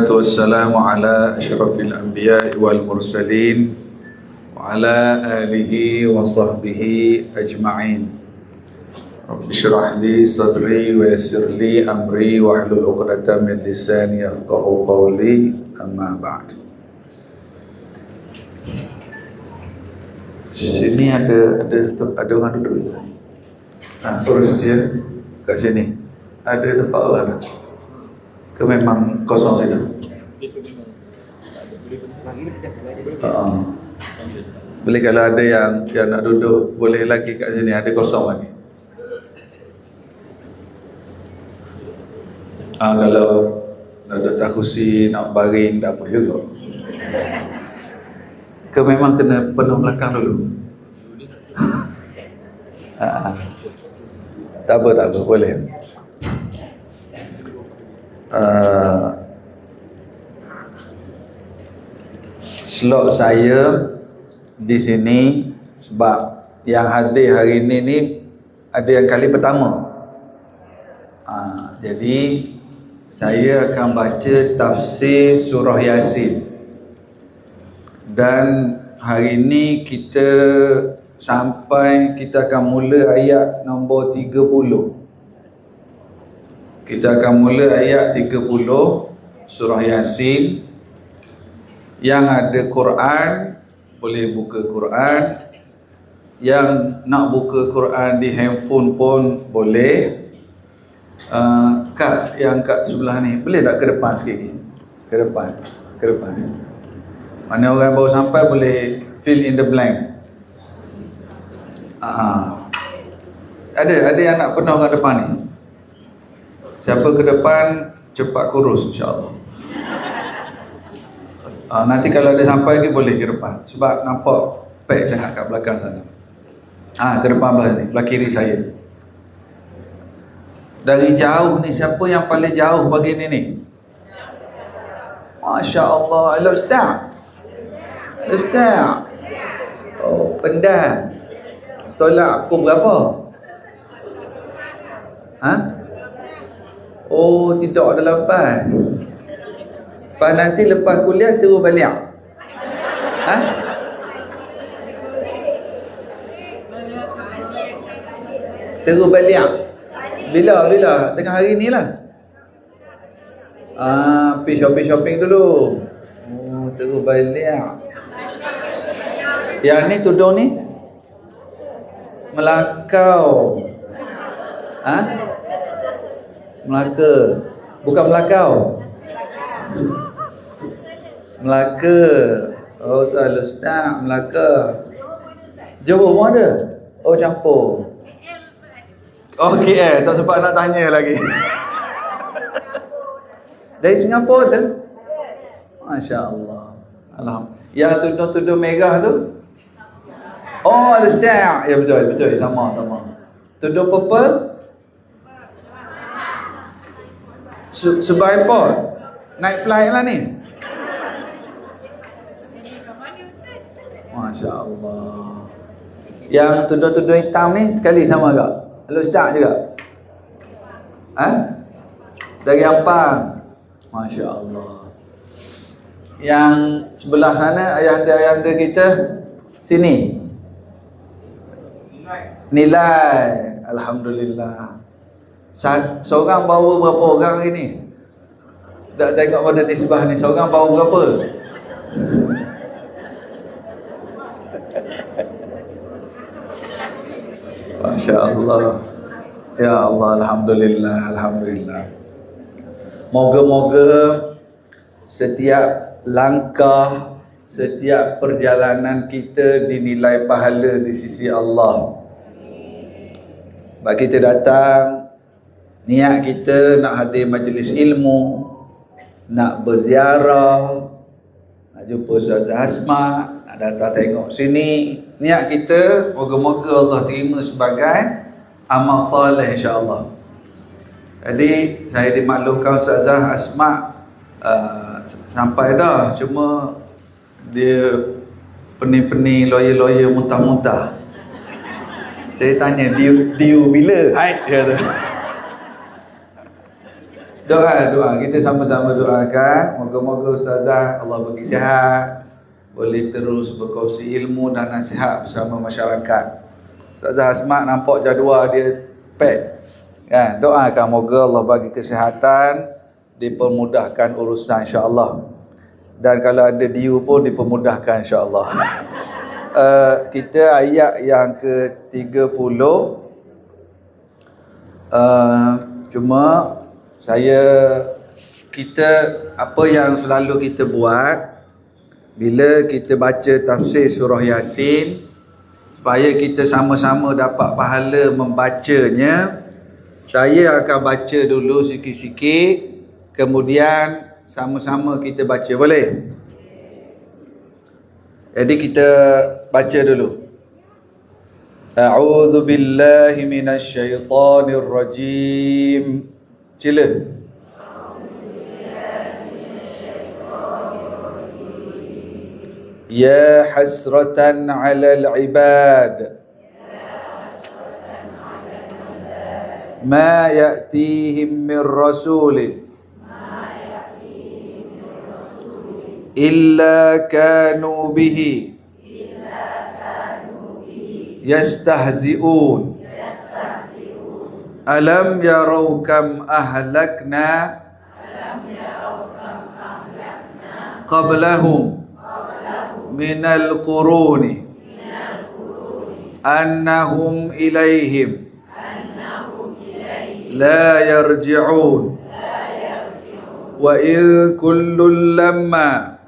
Wassalamu ala asyrafil anbiya wal mursalin wa ala alihi wa sahbihi ajma'in. Rabbi syrah li sadri wa yassir li amri wa hlul 'uqdatam min lisani yafqahu qawli, amma ba'd. Sini ada orang duduk. Terus dia kat sini. Ada tempat orang tak? Ke memang kosong saja? Boleh kalau ada yang nak duduk, boleh lagi kat sini, ada kosong lagi. Kalau ada tak kursi, nak baring, tak apa juga. Ke memang kena penuh belakang dulu? Tak apa, boleh. Slot saya di sini sebab yang hadir hari ini ni ada yang kali pertama. Jadi saya akan baca tafsir surah Yasin. Dan hari ini kita akan mula ayat nombor 30. Kita akan mula ayat 30 surah Yasin. Yang ada Quran boleh buka Quran. Yang nak buka Quran di handphone pun boleh. Yang kat sebelah ni boleh tak ke depan sikit? Ke depan. Mana orang baru sampai boleh fill in the blank. Ada yang nak penuh kat depan ni. Siapa ke depan cepat kurus, insya-Allah. Nanti kalau ada sampai lagi boleh ke depan. Sebab nampak pack sangat kat belakang sana. Ke depan belah kiri saya. Dari jauh ni, siapa yang paling jauh bagi ni? Masya-Allah. Hello Ustaz. Oh, pendam. Tolak pukul berapa? Oh, tidak ada lepas. Nanti lepas kuliah terus balik. Terus balik. Bila? Tengah hari ni lah. Pergi shopping dulu. Oh, terus balik. Yang ni tudung ni Melakau. Melaka. Bukan Melakau. Melaka. Oh, tak Ustaz, Melaka. Johor pun ada. Oh, campur. Oh, KL. Tak sempat nak tanya lagi. Dari Singapura ada? Masya-Allah. Alhamdulillah. Yang tudung-tudung merah tu? Oh, Ustaz. Ya, betul. Sama. Tudung purple? Sebab airport. Naik flight lah ni. Masya Allah. Yang tudung-tudung hitam ni sekali sama tak? Hello Ustaz juga? Dari Ampang. Masya Allah. Yang sebelah sana ayahanda kita sini. Nilai. Alhamdulillah. Seorang bawa berapa orang hari ni? Tak tengok pada nisbah ni. Seorang bawa berapa? Masya Allah. Ya Allah, Alhamdulillah. Moga-moga setiap langkah, setiap perjalanan kita dinilai pahala di sisi Allah. Sebab kita datang, niat kita nak hadir majlis ilmu, nak berziarah, nak jumpa Ustazah Asma, nak datang tengok sini. Niat kita, moga-moga Allah terima sebagai amal soleh, insya-Allah. Jadi saya dimaklumkan Ustazah Asma sampai dah, cuma dia pening-pening, lawyer muntah-muntah. Saya tanya, due bila? Hai, dia kata. Doa kita sama-sama doakan, moga-moga ustazah Allah bagi sihat, boleh terus berkongsi ilmu dan nasihat bersama masyarakat. Ustazah Asma nampak jadual dia pack kan. Doakan moga Allah bagi kesihatan, dipermudahkan urusan insya-Allah. Dan kalau ada diu pun dipermudahkan insya-Allah. Kita ayat yang ke-30. Cuma kita apa yang selalu kita buat bila kita baca tafsir surah Yasin, supaya kita sama-sama dapat pahala membacanya, saya akan baca dulu sikit-sikit, kemudian sama-sama kita baca, boleh? Jadi kita baca dulu. A'udzu billahi minasyaitonir rajim. Sila. Ya hasratan 'alal 'ibad ma ya'tihim min rasulin illa kanu bihi yastahzi'un. Alam yarau kam ahlakna qablahum minal quruni annahum ilaihim la yarji'un wa in kullun lamma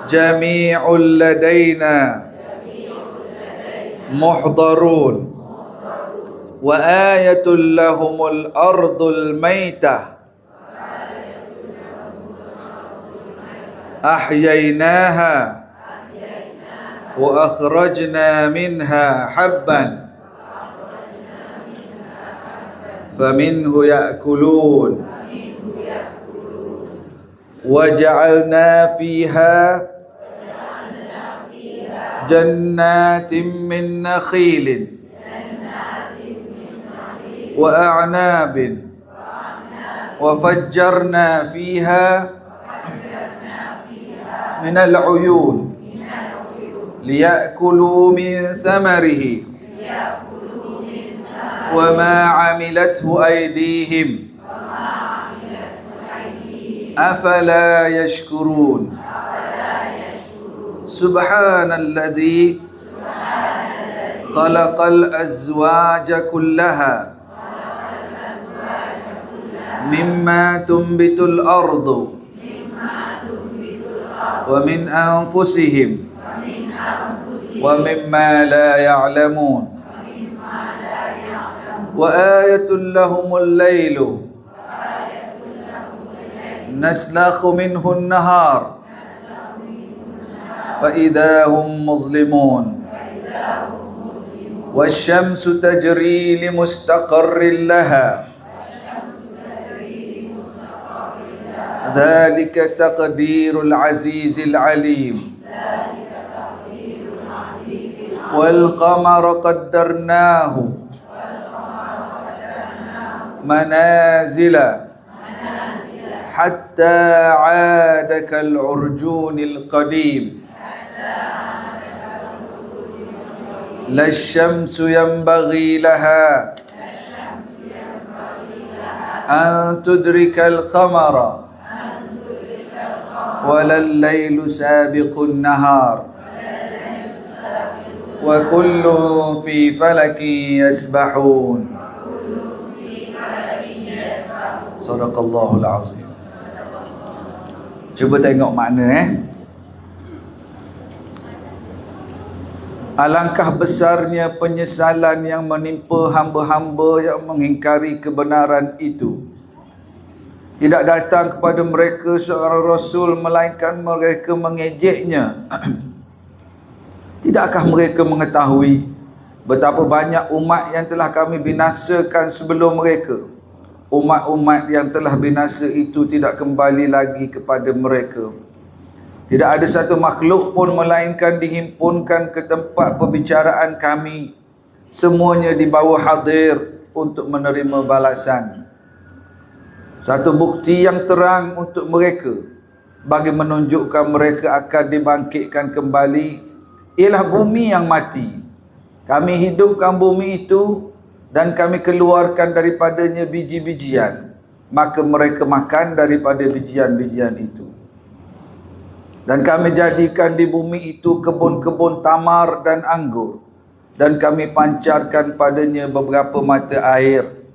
jami'un ladaina muhdarun wa ayatul lahumul ardul maitah ahyaynaha wa akhrajna minha habban faminhu ya'kulun wa ja'alna fiha jannatin min nakhilin wa a'nabin wa fajjarna fiha min al-'uyun liya'kulu min thamarihi wa ma 'amilathu aydihim afala yashkurun. Subhanalladzi khalaqal azwaja kullaha mimma tumbitul ardu wa min anfusihim wa mimma la ya'lamun wa ayatul lahumul laylu naslakhu minhu an-nahar fa idza hum muzlimun wasyamsu tajri li mustaqarrin laha dzalika taqdirul azizil alim wal qamara qaddarnahu manazila hatta 'ada kal urjunil qadim la syamsu yanbaghi laha an tudrikal qamara walal laylu sabiqun nahar wa kullun fi falakin yasbahun. Sadaqallahul azim. Cuba tengok makna Alangkah besarnya penyesalan yang menimpa hamba-hamba yang mengingkari kebenaran itu. Tidak datang kepada mereka seorang Rasul melainkan mereka mengejeknya. Tidakkah mereka mengetahui betapa banyak umat yang telah kami binasakan sebelum mereka? Umat-umat yang telah binasa itu tidak kembali lagi kepada mereka. Tidak ada satu makhluk pun melainkan dihimpunkan ke tempat perbicaraan kami. Semuanya dibawa hadir untuk menerima balasan. Satu bukti yang terang untuk mereka bagi menunjukkan mereka akan dibangkitkan kembali ialah bumi yang mati. Kami hidupkan bumi itu dan kami keluarkan daripadanya biji-bijian. Maka mereka makan daripada bijian-bijian itu. Dan kami jadikan di bumi itu kebun-kebun tamar dan anggur. Dan kami pancarkan padanya beberapa mata air,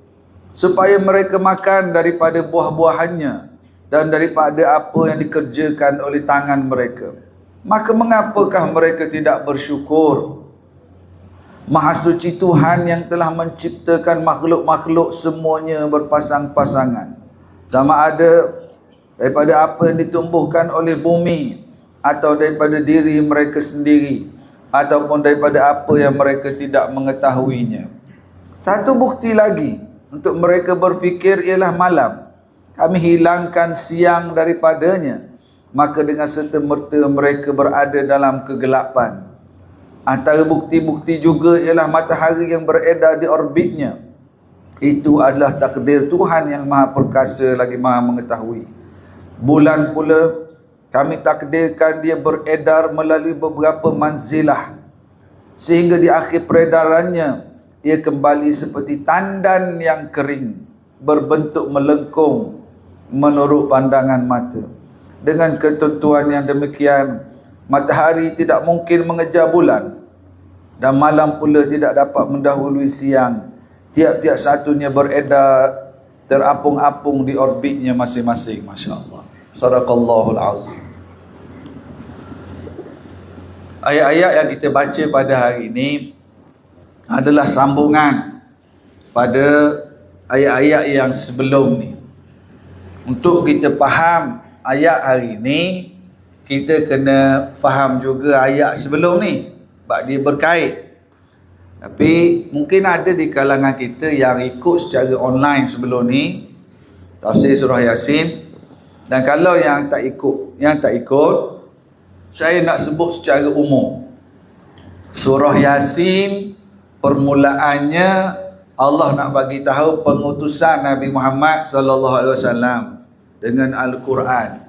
supaya mereka makan daripada buah-buahannya dan daripada apa yang dikerjakan oleh tangan mereka. Maka mengapakah mereka tidak bersyukur? Maha suci Tuhan yang telah menciptakan makhluk-makhluk semuanya berpasang-pasangan, sama ada daripada apa yang ditumbuhkan oleh bumi, atau daripada diri mereka sendiri, ataupun daripada apa yang mereka tidak mengetahuinya. Satu bukti lagi untuk mereka berfikir ialah malam. Kami hilangkan siang daripadanya, maka dengan serta-merta mereka berada dalam kegelapan. Antara bukti-bukti juga ialah matahari yang beredar di orbitnya. Itu adalah takdir Tuhan yang maha perkasa lagi maha mengetahui. Bulan pula kami takdirkan dia beredar melalui beberapa manzilah, sehingga di akhir peredarannya ia kembali seperti tandan yang kering, berbentuk melengkung menurut pandangan mata. Dengan ketentuan yang demikian, matahari tidak mungkin mengejar bulan, dan malam pula tidak dapat mendahului siang. Tiap-tiap satunya beredar terapung-apung di orbitnya masing-masing. Masya Allah. Sadaqallahul azim. Ayat-ayat yang kita baca pada hari ini adalah sambungan pada ayat-ayat yang sebelum ni. Untuk kita faham ayat hari ni, kita kena faham juga ayat sebelum ni, sebab dia berkait. Tapi mungkin ada di kalangan kita yang ikut secara online sebelum ni tafsir surah Yasin. Dan kalau yang tak ikut, saya nak sebut secara umum. Surah Yasin permulaannya Allah nak bagi tahu pengutusan Nabi Muhammad sallallahu alaihi wasallam dengan Al-Quran.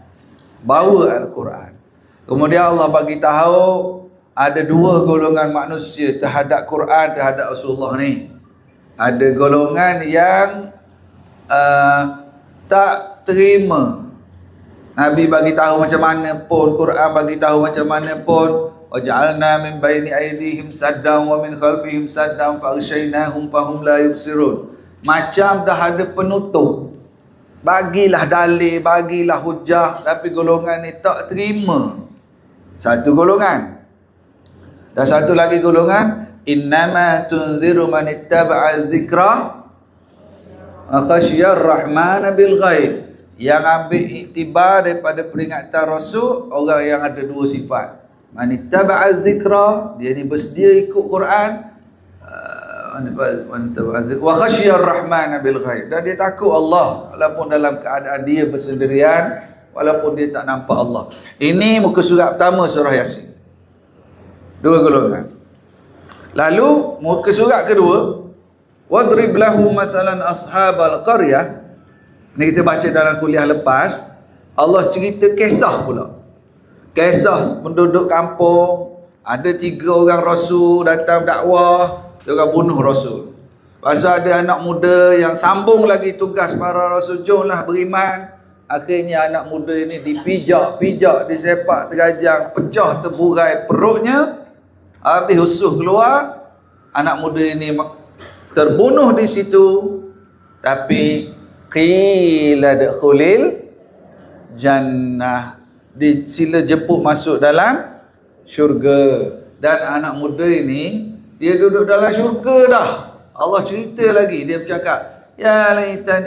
Bawa Al-Quran. Kemudian Allah bagi tahu ada dua golongan manusia terhadap Quran, terhadap Rasulullah ni. Ada golongan yang tak terima Nabi bagi tahu macam mana pun, Quran bagi tahu macam mana pun. Waja'alna min baini aydihim saddan wa min khalfihim saddan faghshaynahum fahum la yubsirun. Macam dah ada penutup, bagilah dalil, bagilah hujah, tapi golongan ni tak terima. Satu golongan. Dan satu lagi golongan, innama tunziru man ittaba'a dzikra khasyiyar rahman bil ghaib. Yang ambil iktibar daripada peringatan Rasul, orang yang ada dua sifat. Man ittaba'a dzikra, dia ni bersedia ikut Quran, wa khasyiyar rahman bil ghaib, dan dia takut Allah walaupun dalam keadaan dia bersendirian, walaupun dia tak nampak Allah. Ini muka surat pertama surah Yasin. Dua golongan. Lalu muka surat kedua, wadrib lahum masalan ashabal qaryah. Ni kita baca dalam kuliah lepas. Allah cerita kisah pula. Kisah penduduk kampung. Ada 3 orang Rasul datang dakwah, dia orang bunuh Rasul. Lepas tu ada anak muda yang sambung lagi tugas para Rasul, jomlah beriman. Akhirnya anak muda ini dipijak, disepak terajang, pecah terburai perutnya, habis usuh keluar. Anak muda ini terbunuh di situ. Tapi qila dakhulil jannah, sila jemput masuk dalam syurga. Dan anak muda ini dia duduk dalam syurga dah. Allah cerita lagi, dia bercakap, ya laitan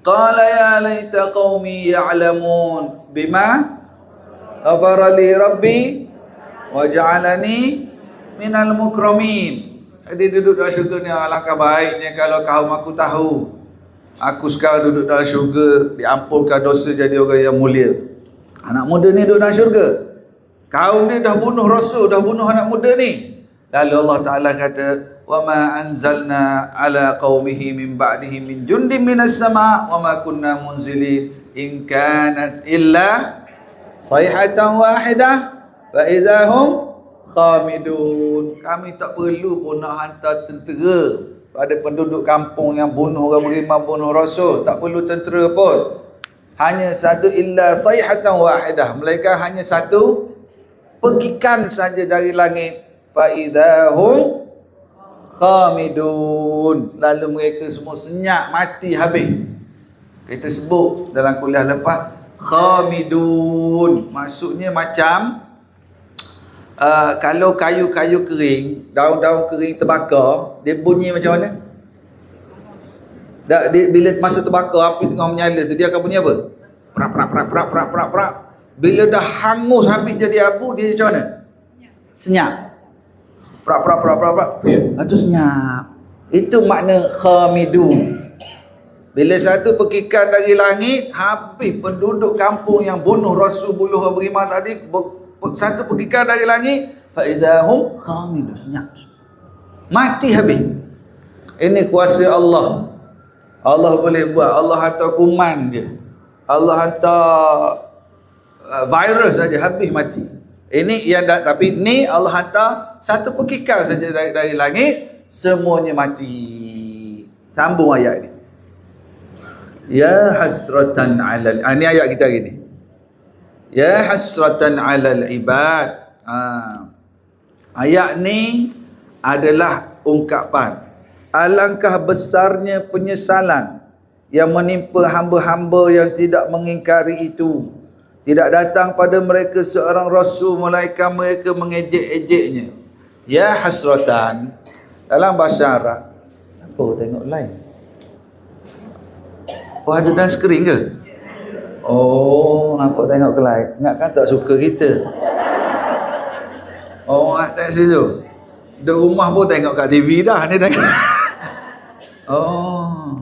qala ya laita qaumi ya'lamun bima ghafara li rabbi wa ja'alani minal mukramin. Dia duduk dalam syurga ni, alangkah baiknya kalau kaum aku tahu aku sekarang duduk dalam syurga, diampunkan dosa, jadi orang yang mulia. Anak muda ni duduk dalam syurga, kaum dia dah bunuh Rasul, dah bunuh anak muda ni. Lalu Allah Ta'ala kata, وما أنزلنا على قومه من بعده من جند من السماء وما كنا منزلين إن كانت إلا صيحة واحدة فإذا هم خامدون. Kami tak perlu pun nak hantar tentera pada penduduk kampung yang bunuh orang beriman, bunuh Rasul. Tak perlu tentera pun. Hanya satu, illa sayhatan wahidah, melainkan hanya satu pegikan saja dari langit. Faidahum khamidun, lalu mereka semua senyap, mati, habis. Kita sebut dalam kuliah lepas, khamidun maksudnya macam kalau kayu-kayu kering, daun-daun kering terbakar, dia bunyi macam mana? Bila masa terbakar, api tengah menyala tu, dia akan bunyi apa? Prak prak prak prak prak prak prak. Bila dah hangus habis jadi abu, dia macam mana? Senyap. Prak prak prak prak prak. Itu senyap. Itu makna khamidun. Bila satu pekikan dari langit, habis penduduk kampung yang bunuh Rasul, bunuh orang beriman tadi, satu pekikan dari langit, fa idahum khamidun, senyap. Mati habis. Ini kuasa Allah. Allah boleh buat. Allah hantar kuman je. Allah hantar virus saja, habis mati. Ini yang tapi ni Allah hantar satu pekikan saja dari langit, semuanya mati. Sambung ayat ni. Ya hasratan 'alal, ni ayat kita hari ni. Ya hasratan 'alal ibad. Ayat ni adalah ungkapan alangkah besarnya penyesalan yang menimpa hamba-hamba yang tidak mengingkari itu. Tidak datang pada mereka seorang rasul, melainkan mereka mengejek-ejeknya. Ya hasratan, dalam bahasa Arab. Apa tengok line? Oh, ada dalam skrin ke? Oh, nampak tengok ke line. Ingatkan tak suka kita. Oh, tak situ. Di rumah pun tengok kat TV dah. Ni tengok. Oh.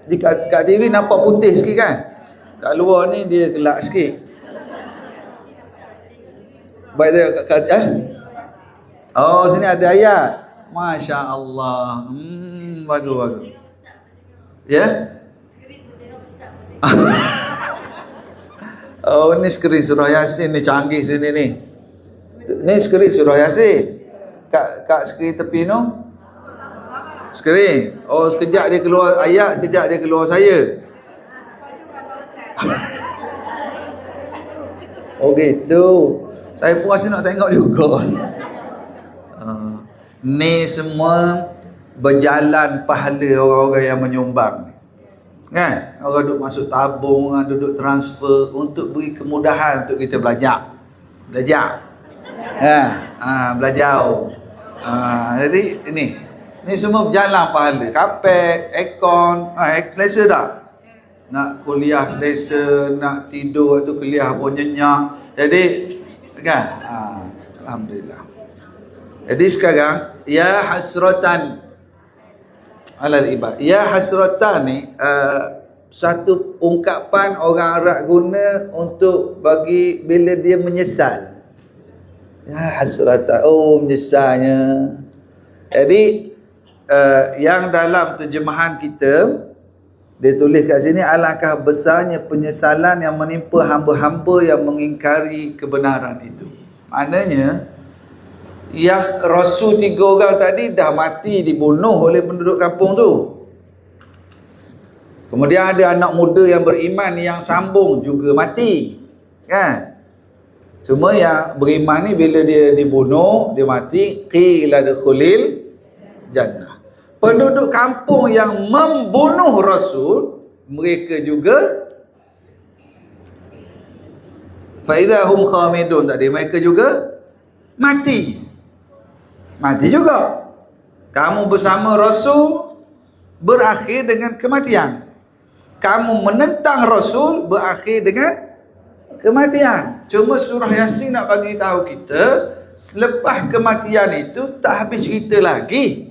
Di kat TV nampak putih sikit kan? Kat luar ni dia gelap sikit. Baik tengok kat Oh, sini ada ayat. Masya Allah. Bagus bagus. Ya? Oh, ni skrin surah Yasin ni, canggih sini ni. Ni skrin surah Yasin. Kat skrin tepi tu skrin. Oh, sekejap dia keluar ayat, sekejap dia keluar saya. Oh gitu. Saya pun rasa nak tengok juga. Ni semua berjalan pahala orang-orang yang menyumbang. Kan? Orang duduk masuk tabung, orang duduk transfer untuk beri kemudahan untuk kita belajar. Belajar. Jadi ni semua berjalan pahala. Kapek, aircon, selesa tak? Nak kuliah selesa, nak tidur tu kuliah pun nyenyak. Jadi kan? Alhamdulillah. Jadi sekarang ya hasratan alal ibad. Ya hasratan ni satu ungkapan orang Arab guna untuk bagi bila dia menyesal. Ya hasratan, oh menyesalnya. Jadi yang dalam terjemahan kita dia tulis kat sini, alangkah besarnya penyesalan yang menimpa hamba-hamba yang mengingkari kebenaran itu. Maknanya yang Rasul 3 orang tadi dah mati, dibunuh oleh penduduk kampung tu. Kemudian ada anak muda yang beriman yang sambung juga mati. Kan? Cuma yang beriman ni bila dia dibunuh, dia mati, qila dukhulil jannah. Penduduk kampung yang membunuh Rasul, mereka juga faidahum khamidun tadi, mereka juga mati. Mati juga. Kamu bersama Rasul berakhir dengan kematian. Kamu menentang Rasul berakhir dengan kematian. Cuma surah Yasin nak bagi tahu kita, selepas kematian itu tak habis cerita lagi.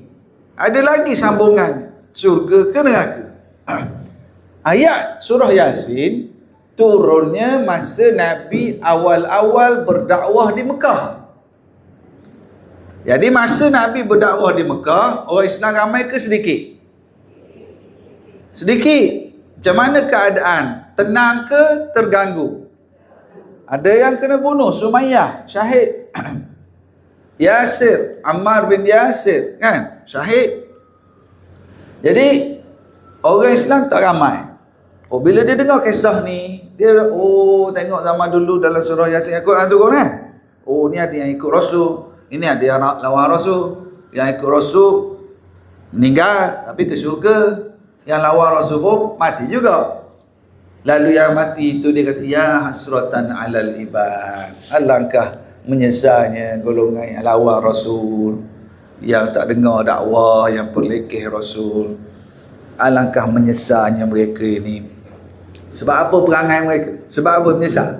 Ada lagi sambungan surga ke neraka. Ayat surah Yasin turunnya masa Nabi awal-awal berdakwah di Mekah. Jadi masa Nabi berdakwah di Mekah, orang Islam ramai ke sedikit? Sedikit. Macam mana keadaan? Tenang ke terganggu? Ada yang kena bunuh, Sumayyah, syahid. Yasir, Ammar bin Yasir, kan? Syahid. Jadi, orang Islam tak ramai. Bila dia dengar kisah ni, dia, tengok zaman dulu dalam surah Yasin, ikut yang turun kan? Ni ada yang ikut Rasul. Ini ada yang lawan Rasul. Yang ikut Rasul meninggal tapi ke syurga. Yang lawan Rasul pun mati juga. Lalu yang mati itu dia kata, ya hasratan alal ibad. Alangkah menyesalnya golongan yang lawan Rasul, yang tak dengar dakwah, yang perlekeh Rasul. Alangkah menyesalnya mereka ini. Sebab apa perangai mereka? Sebab apa menyesal?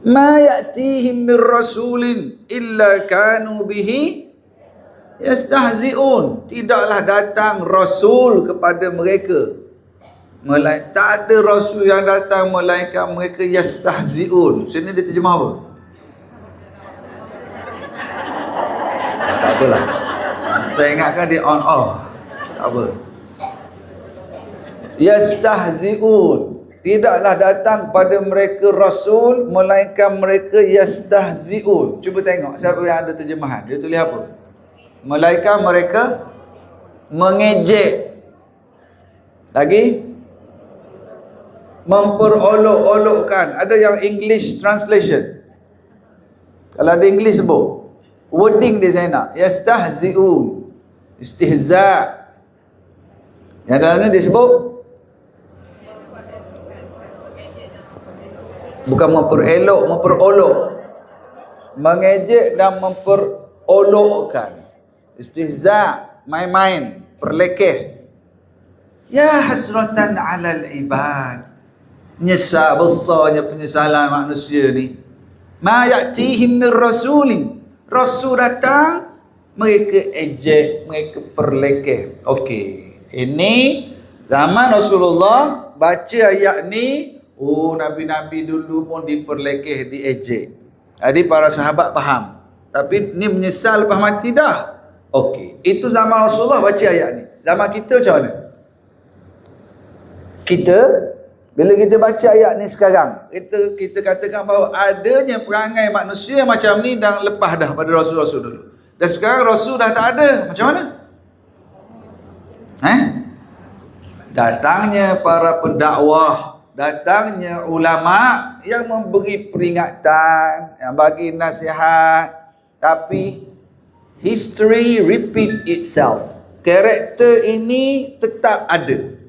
Ma ya'tihim min rasulin illa kanu bihi yastahzi'un. Tidaklah datang rasul kepada mereka, tak ada rasul yang datang melainkan mereka yastahzi'un. Sini dia terjemah apa? Tak apalah, saya ingatkan dia on off. Tak apa. Yastahzi'un. Tidaklah datang pada mereka rasul melainkan mereka yastahzi'un. Cuba tengok siapa yang ada terjemahan. Dia tulis apa? Melainkan mereka mengejek. Lagi? Memperolok-olokkan. Ada yang English translation. Kalau ada English sebut. Wording dia saya nak. Yastahzi'un. Istihza'. Yang dalamnya dia sebut bukan memperelok, memperolok. Mengejek dan memperolokkan. Istihza', main-main, perlekeh. Ya hasratan alal ibad. Menyesal, besarnya penyesalan manusia ni. Ma ya'tihim min rasulin. Rasul datang, mereka ejek, mereka perlekeh. Okey, ini zaman Rasulullah baca ayat ni. Nabi-nabi dulu pun diperlekeh, diejek. Jadi para sahabat faham. Tapi ni menyesal lepas mati dah. Okey, itu zaman Rasulullah baca ayat ni. Zaman kita macam mana? Kita, bila kita baca ayat ni sekarang, kita katakan bahawa adanya perangai manusia macam ni dan lepas dah pada Rasul-Rasul dulu. Dan sekarang Rasul dah tak ada. Macam mana? Datangnya para pendakwah, datangnya ulama yang memberi peringatan, yang bagi nasihat, tapi history repeat itself. Karakter ini tetap ada.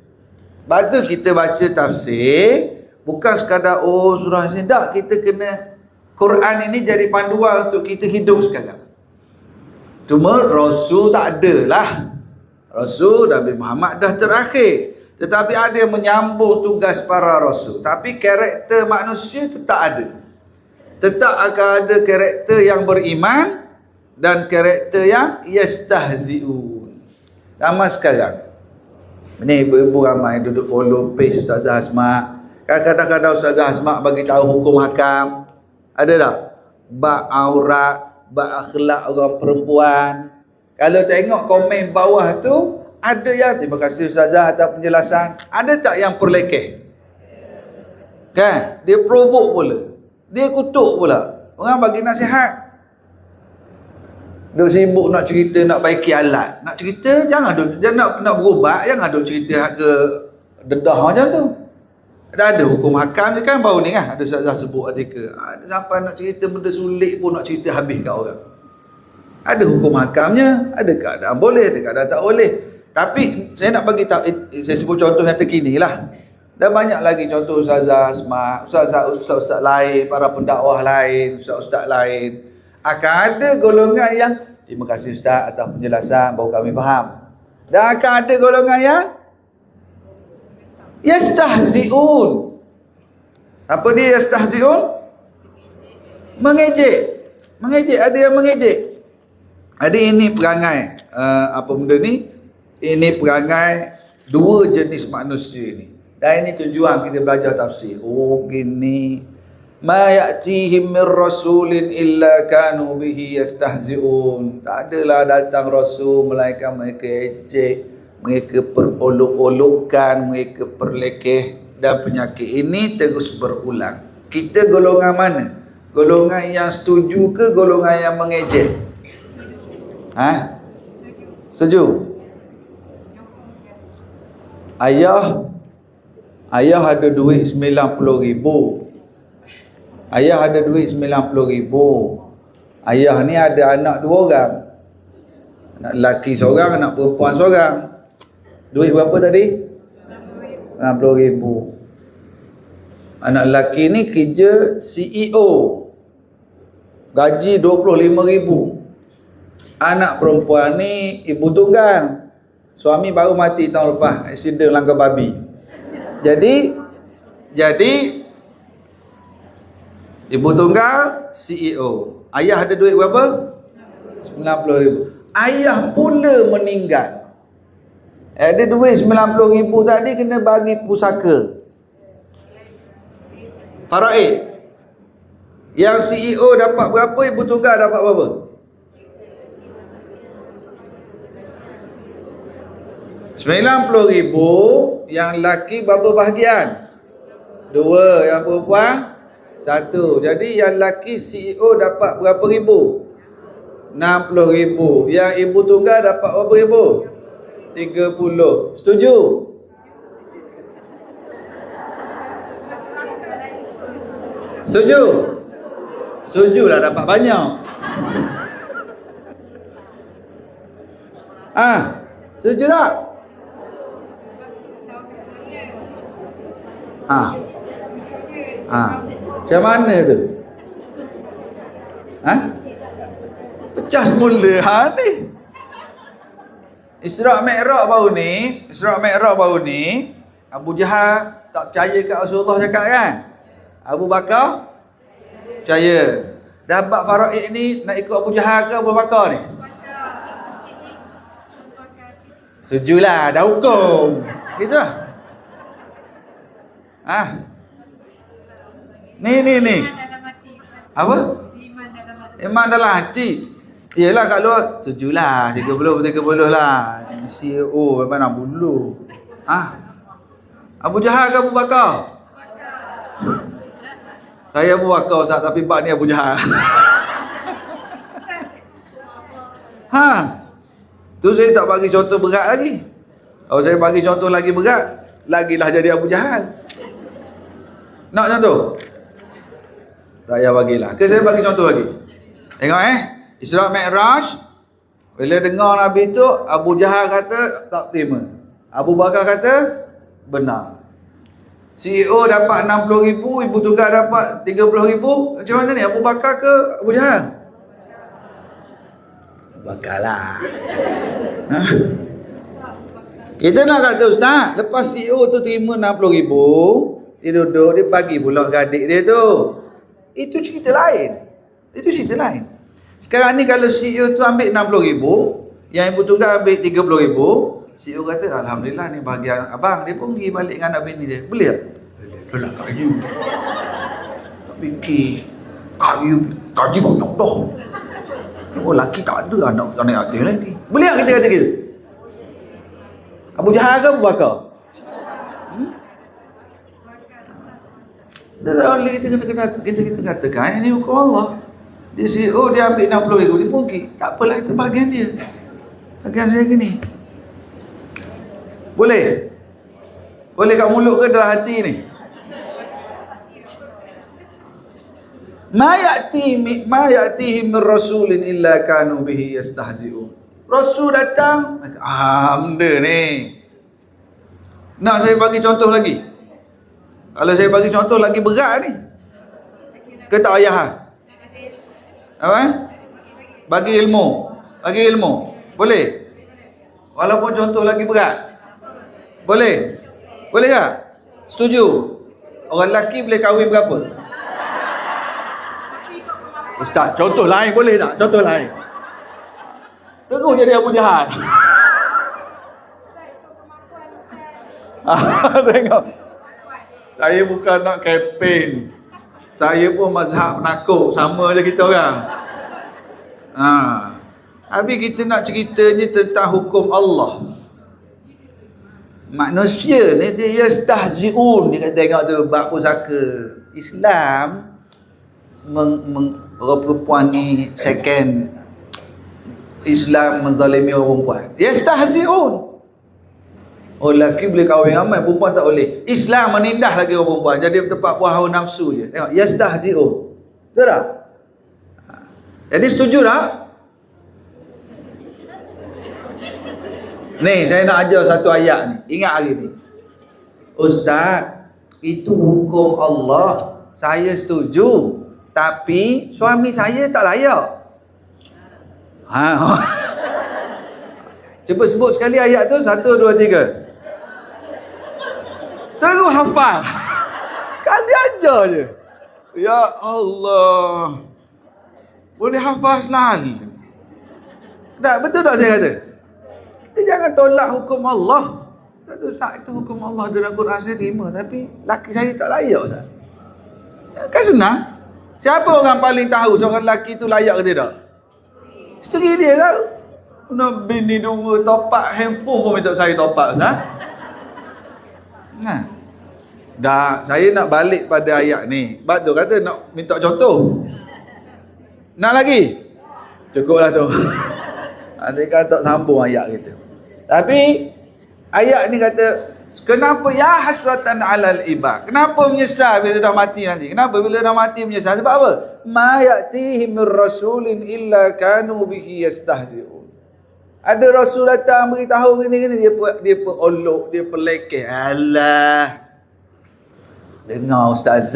Lepas kita baca tafsir, bukan sekadar surah Yasin. Tak, kita kena Quran ini jadi panduan untuk kita hidup sekarang. Cuma Rasul tak ada lah. Rasul Nabi Muhammad dah terakhir. Tetapi ada yang menyambung tugas para rasul. Tapi karakter manusia tetap ada. Tetap akan ada karakter yang beriman dan karakter yang yastahzi'un. Zaman sekarang ni ibu-ibu ramai duduk follow page Ustazah Asma. Kadang-kadang Ustazah Asma bagi tahu hukum hakam. Ada tak? Bab aurat, bab akhlak orang perempuan. Kalau tengok komen bawah tu, ada yang terima kasih Ustazah atas penjelasan. Ada tak yang perlekeh? Kan? Dia provoke pula. Dia kutuk pula. Orang bagi nasihat. Duk sibuk nak cerita, nak baiki alat. Nak cerita, jangan nak berubat, jangan duk cerita ke dedah macam tu. Ada hukum hakam je kan baru ni kan. Ada Ustazah sebut artikel. Ada sampai nak cerita benda sulit pun nak cerita habis kat orang. Ada hukum hakamnya, ada keadaan boleh, ada keadaan tak boleh. Tapi saya nak bagi tahu, saya sebut contoh yang terkini lah. Dan banyak lagi contoh Ustazah Asma, Ustaz-Ustaz lain, para pendakwah lain, Ustaz-Ustaz lain. Akan ada golongan yang terima kasih Ustaz atas penjelasan, baru kami faham. Dan akan ada golongan yang yastahzi'un. Apa dia yastahzi'un? Mengejek. Mengejek, ada yang mengejek. Ada ini perangai apa benda ni? Ini perangai dua jenis manusia ni. Dan ini tujuan kita belajar tafsir. Oh gini. Ma ya'tihim min rasulin illa kanu bihi yastahzi'un. Tak adalah datang rasul melainkan mereka ejek, mereka perolok-olokkan, mereka perlekeh, dan penyakit ini terus berulang. Kita golongan mana? Golongan yang setuju ke golongan yang mengejek? Setuju? Ayah ada duit 90,000. Ayah ada duit 90,000. Ayah ni ada anak 2 orang. Anak lelaki seorang, anak perempuan seorang. Duit berapa tadi? 60,000. Anak lelaki ni kerja CEO. Gaji 25,000. Anak perempuan ni ibu tunggal. Suami baru mati tahun lepas, aksiden langgar babi. Jadi ibu tunggal CEO. Ayah ada duit berapa? 90,000. Ayah pula meninggal. Ada duit 90,000 tadi kena bagi pusaka. Faraid. Yang CEO dapat berapa, ibu tunggal dapat berapa? RM90,000. Yang lelaki berapa bahagian? 2. Yang perempuan 1. Jadi yang lelaki CEO dapat berapa ribu? 60,000. Yang ibu tunggal dapat berapa ribu? 30. Setuju? Setuju? Setujulah dapat banyak. Setuju tak? Macam mana tu? Pecah semula ni. Isra' Mi'raj baru ni, Abu Jahal tak percaya kat Rasulullah cakap kan? Abu Bakar percaya. Dapat faraid ni nak ikut Abu Jahal ke Abu Bakar ni? Setujulah, dah hukum. Gitu lah. Ni. Apa? Iman dalam hati. Yelah kat luar, setujulah 30 lah. CEO memang nak bulu. Abu Jahal ke Abu Bakar? Saya Abu Bakar Ustaz, tapi bab ni Abu Jahal. Tu saya tak bagi contoh berat lagi. Kalau saya bagi contoh lagi berat, lagilah jadi Abu Jahal. Nak contoh? Tak payah bagilah. Saya bagi contoh lagi. Tengok Isra' Mi'raj. Bila dengar Nabi tu, Abu Jahal kata tak terima. Abu Bakar kata benar. CEO dapat 60,000, ibu tunggal dapat 30,000. Macam mana ni? Abu Bakar ke Abu Jahal? Abu Bakar lah. Kita nak kata Ustaz, lepas CEO tu terima 60,000, dia duduk, dia bagi pula ke adik dia tu. Itu cerita lain. Sekarang ni kalau CEO tu ambil 60,000, yang ibu tunggal ambil 30,000, CEO kata, Alhamdulillah ni bahagian abang. Dia pun pergi balik dengan anak bini dia. Boleh tak? Boleh lah kayu. Tak fikir. Kayu banyak dah. Lelaki tak ada anak adik lagi. Boleh tak kita kata gitu? Abu Jahal ke Abu Bakar? Kita katakan ini hukum Allah. Dia CEO dia ambil 60,000, dia pergi. Tak apalah, itu bahagian dia. Bahagian saya gini. Boleh? Boleh kat mulut ke dalam hati ni? Ma ya'tihim min rasulin illa kanu bihi yastahzi'un. Rasul datang, benda ni. Nak saya bagi contoh lagi? Kalau saya bagi contoh lagi berat ni. Ke tak payah? Apa? Bagi ilmu. Boleh? Walaupun contoh lagi berat. Boleh? Boleh tak? Setuju? Orang lelaki boleh kahwin berapa? Ustaz, contoh lain boleh tak? Contoh lain. Terus jadi Abu Jahal. Tengok. Saya bukan nak kempen. Saya pun mazhab penakut, sama je kita orang. Habis kita nak ceritanya tentang hukum Allah. Manusia ni dia yastahzi'un. Dia kata tengok tu bab pusaka. Islam orang perempuan ni second. Islam menzalimi orang perempuan. Yastahzi'un. Oh, lelaki boleh kahwin ramai, perempuan tak boleh. Islam menindah lagi orang perempuan. Jadi tempat puas hawa nafsu je. Tengok, yastahzi'un. Betul tak? Jadi setuju tak? Ni, saya nak ajar satu ayat ni. Ingat hari ni. Ustaz, itu hukum Allah. Saya setuju. Tapi suami saya tak layak. Cuba sebut sekali ayat tu. 1, 2, 3. Terus hafal. Kali ajar je. Ya Allah. Boleh hafal selalu. Tak, betul tak saya kata? Kita jangan tolak hukum Allah. Tak, itu hukum Allah dalam Quran saya terima. Tapi laki saya tak layak, Ustaz. Kan senang. Siapa orang paling tahu seorang lelaki tu layak ke tidak? Isteri dia tahu. Nak bini dua topak handphone pun minta saya topak, Ustaz. Nah. Dah, saya nak balik pada ayat ni. Sebab tu kata nak minta contoh. Nak lagi? Cukuplah tu. Nanti kan tak sambung ayat kita. Tapi ayat ni kata, kenapa ya hasratan alal ibad? Kenapa menyesal bila dah mati nanti? Kenapa bila dah mati menyesal? Sebab apa? Ma ya'tihi min rasulin illa kanu bihi yastahzi'un. Ada rasul datang beritahu gini-gini, dia olok, dia pelekeh. Alah. Dengar ustaz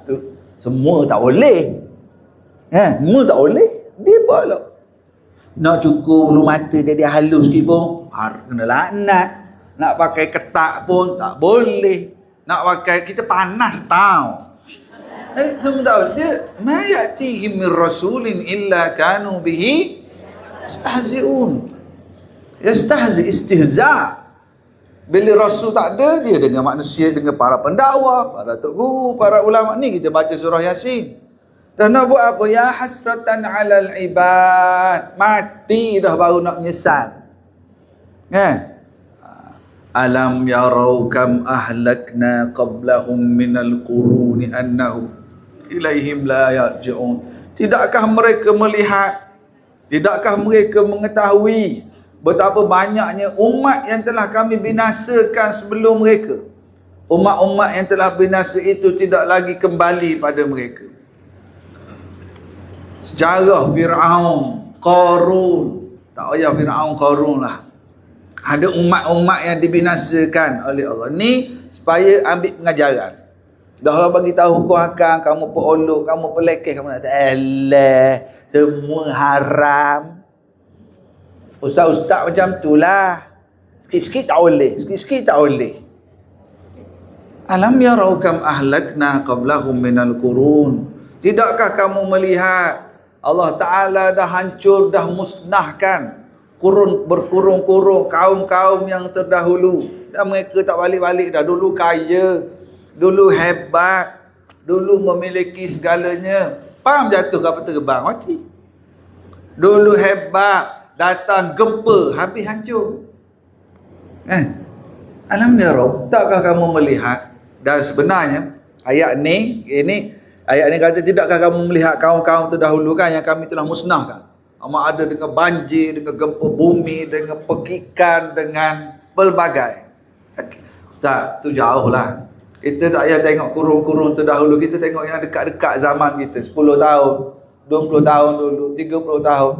tu, semua tak boleh. Semua tak boleh. Dia boleh. Nak cukur bulu mata jadi halus sikit pun kena laknat. Nak pakai ketak pun tak boleh. Nak pakai, kita panas tau. Semua tahu. Dia ma ya'tihi min rasulin illa kanu bihi yastahzi'un. Yastahzi, istihza'. Bila Rasul tak ada, dia dengan manusia, dengan para pendakwa, para tok guru, para ulama ni kita baca surah Yasin. Dan nak buat apa? Ya hasratan alal ibad. Mati dah baru nak menyesal. Alam yarau kam ahlakna qablahum minal quruni annahum ilaihim la yarji'un. Tidakkah mereka melihat, tidakkah mereka mengetahui betapa banyaknya umat yang telah kami binasakan sebelum mereka. Umat-umat yang telah binasa itu tidak lagi kembali pada mereka. Sejarah Fir'aun, Qarun. Tak payah Fir'aun, Qarun lah. Ada umat-umat yang dibinasakan oleh Allah. Ni supaya ambil pengajaran. Dah orang bagi tahu hukum hakam, kamu perolok, kamu pelekeh, kamu nak kata, alah, semua haram. Ustaz-ustaz macam tu lah. Sikit-sikit tak boleh. Sikit-sikit tak boleh. Alam yarau kam ahlakna qablahum minal qurun. Tidakkah kamu melihat Allah Ta'ala dah hancur, dah musnahkan kurun berkurung-kurung kaum-kaum yang terdahulu. Dan mereka tak balik-balik dah. Dulu kaya, dulu hebat, dulu memiliki segalanya. Pam jatuh kapal terbang, mati. Dulu hebat, datang gempa, habis hancur. Alam yarau, takkah kamu melihat? Dan sebenarnya ayat ni kata, tidakkah kamu melihat kaum-kaum terdahulu kan yang kami telah musnahkan? Amat ada dengan banjir, dengan gempa bumi, dengan pekikan, dengan pelbagai. Tak, tu jauh lah. Kita tak payah tengok kurun-kurun terdahulu. Kita tengok yang dekat-dekat zaman kita. 10 tahun, 20 tahun dulu, 30 tahun.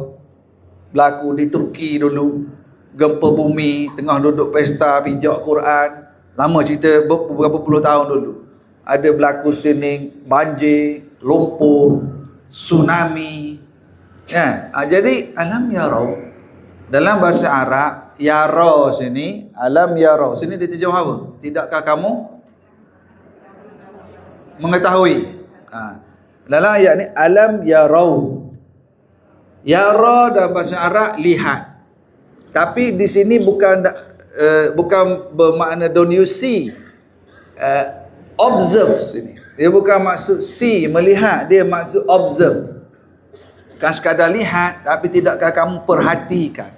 Berlaku di Turki dulu. Gempa bumi, tengah duduk pesta, pijak Quran. Lama cerita, beberapa puluh tahun dulu. Ada berlaku sini, banjir, lumpur, tsunami. Jadi, alam yarau. Dalam bahasa Arab, yara sini, alam yarau. Sini dia terjemah apa? Tidakkah kamu mengetahui? Dalam ayat ni, alam yarau. Yara dalam bahasa Arab, lihat. Tapi di sini bukan bermakna don't you see. Observe sini. Dia bukan maksud see, melihat. Dia maksud observe. Bukan sekadar lihat, tapi tidakkah kamu perhatikan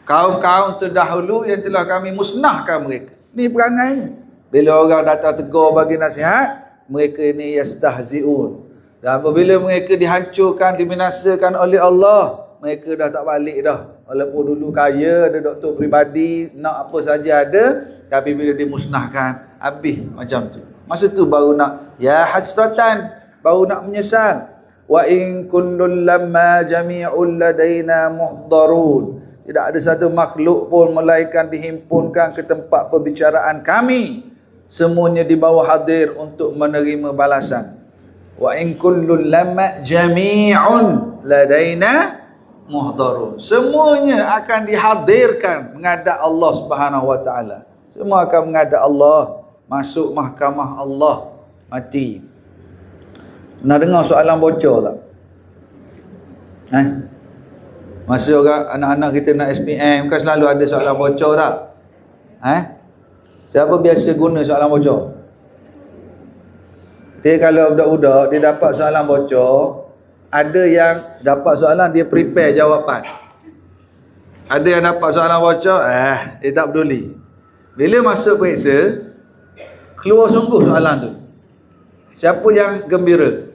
kaum-kaum terdahulu yang telah kami musnahkan mereka. Ni perangainya. Bila orang datang tegur bagi nasihat, mereka ini yastahzi'un. Dan apabila mereka dihancurkan, dibinasakan oleh Allah, mereka dah tak balik dah. Walaupun dulu kaya, ada doktor peribadi, nak apa saja ada, tapi bila dimusnahkan, habis macam tu. Masa tu baru nak, ya hasratan, baru nak menyesal. Wa in kullun lamma jami'un ladaina muhdarun. Tidak ada satu makhluk pun melainkan dihimpunkan ke tempat perbicaraan kami. Semuanya di bawah hadir untuk menerima balasan. Wa in kullun lamma jami'un ladaina muhdarun. Semuanya akan dihadirkan menghadap Allah Subhanahu wa taala. Semua akan menghadap Allah, masuk mahkamah Allah, mati. Pernah dengar soalan bocor tak? Masa orang anak-anak kita nak SPM kan selalu ada soalan bocor tak? Siapa biasa guna soalan bocor? Dia kalau budak-budak dia dapat soalan bocor, ada yang dapat soalan dia prepare jawapan. Ada yang dapat soalan bocor, dia tak peduli. Bila masuk periksa, keluar sungguh soalan tu. Siapa yang gembira?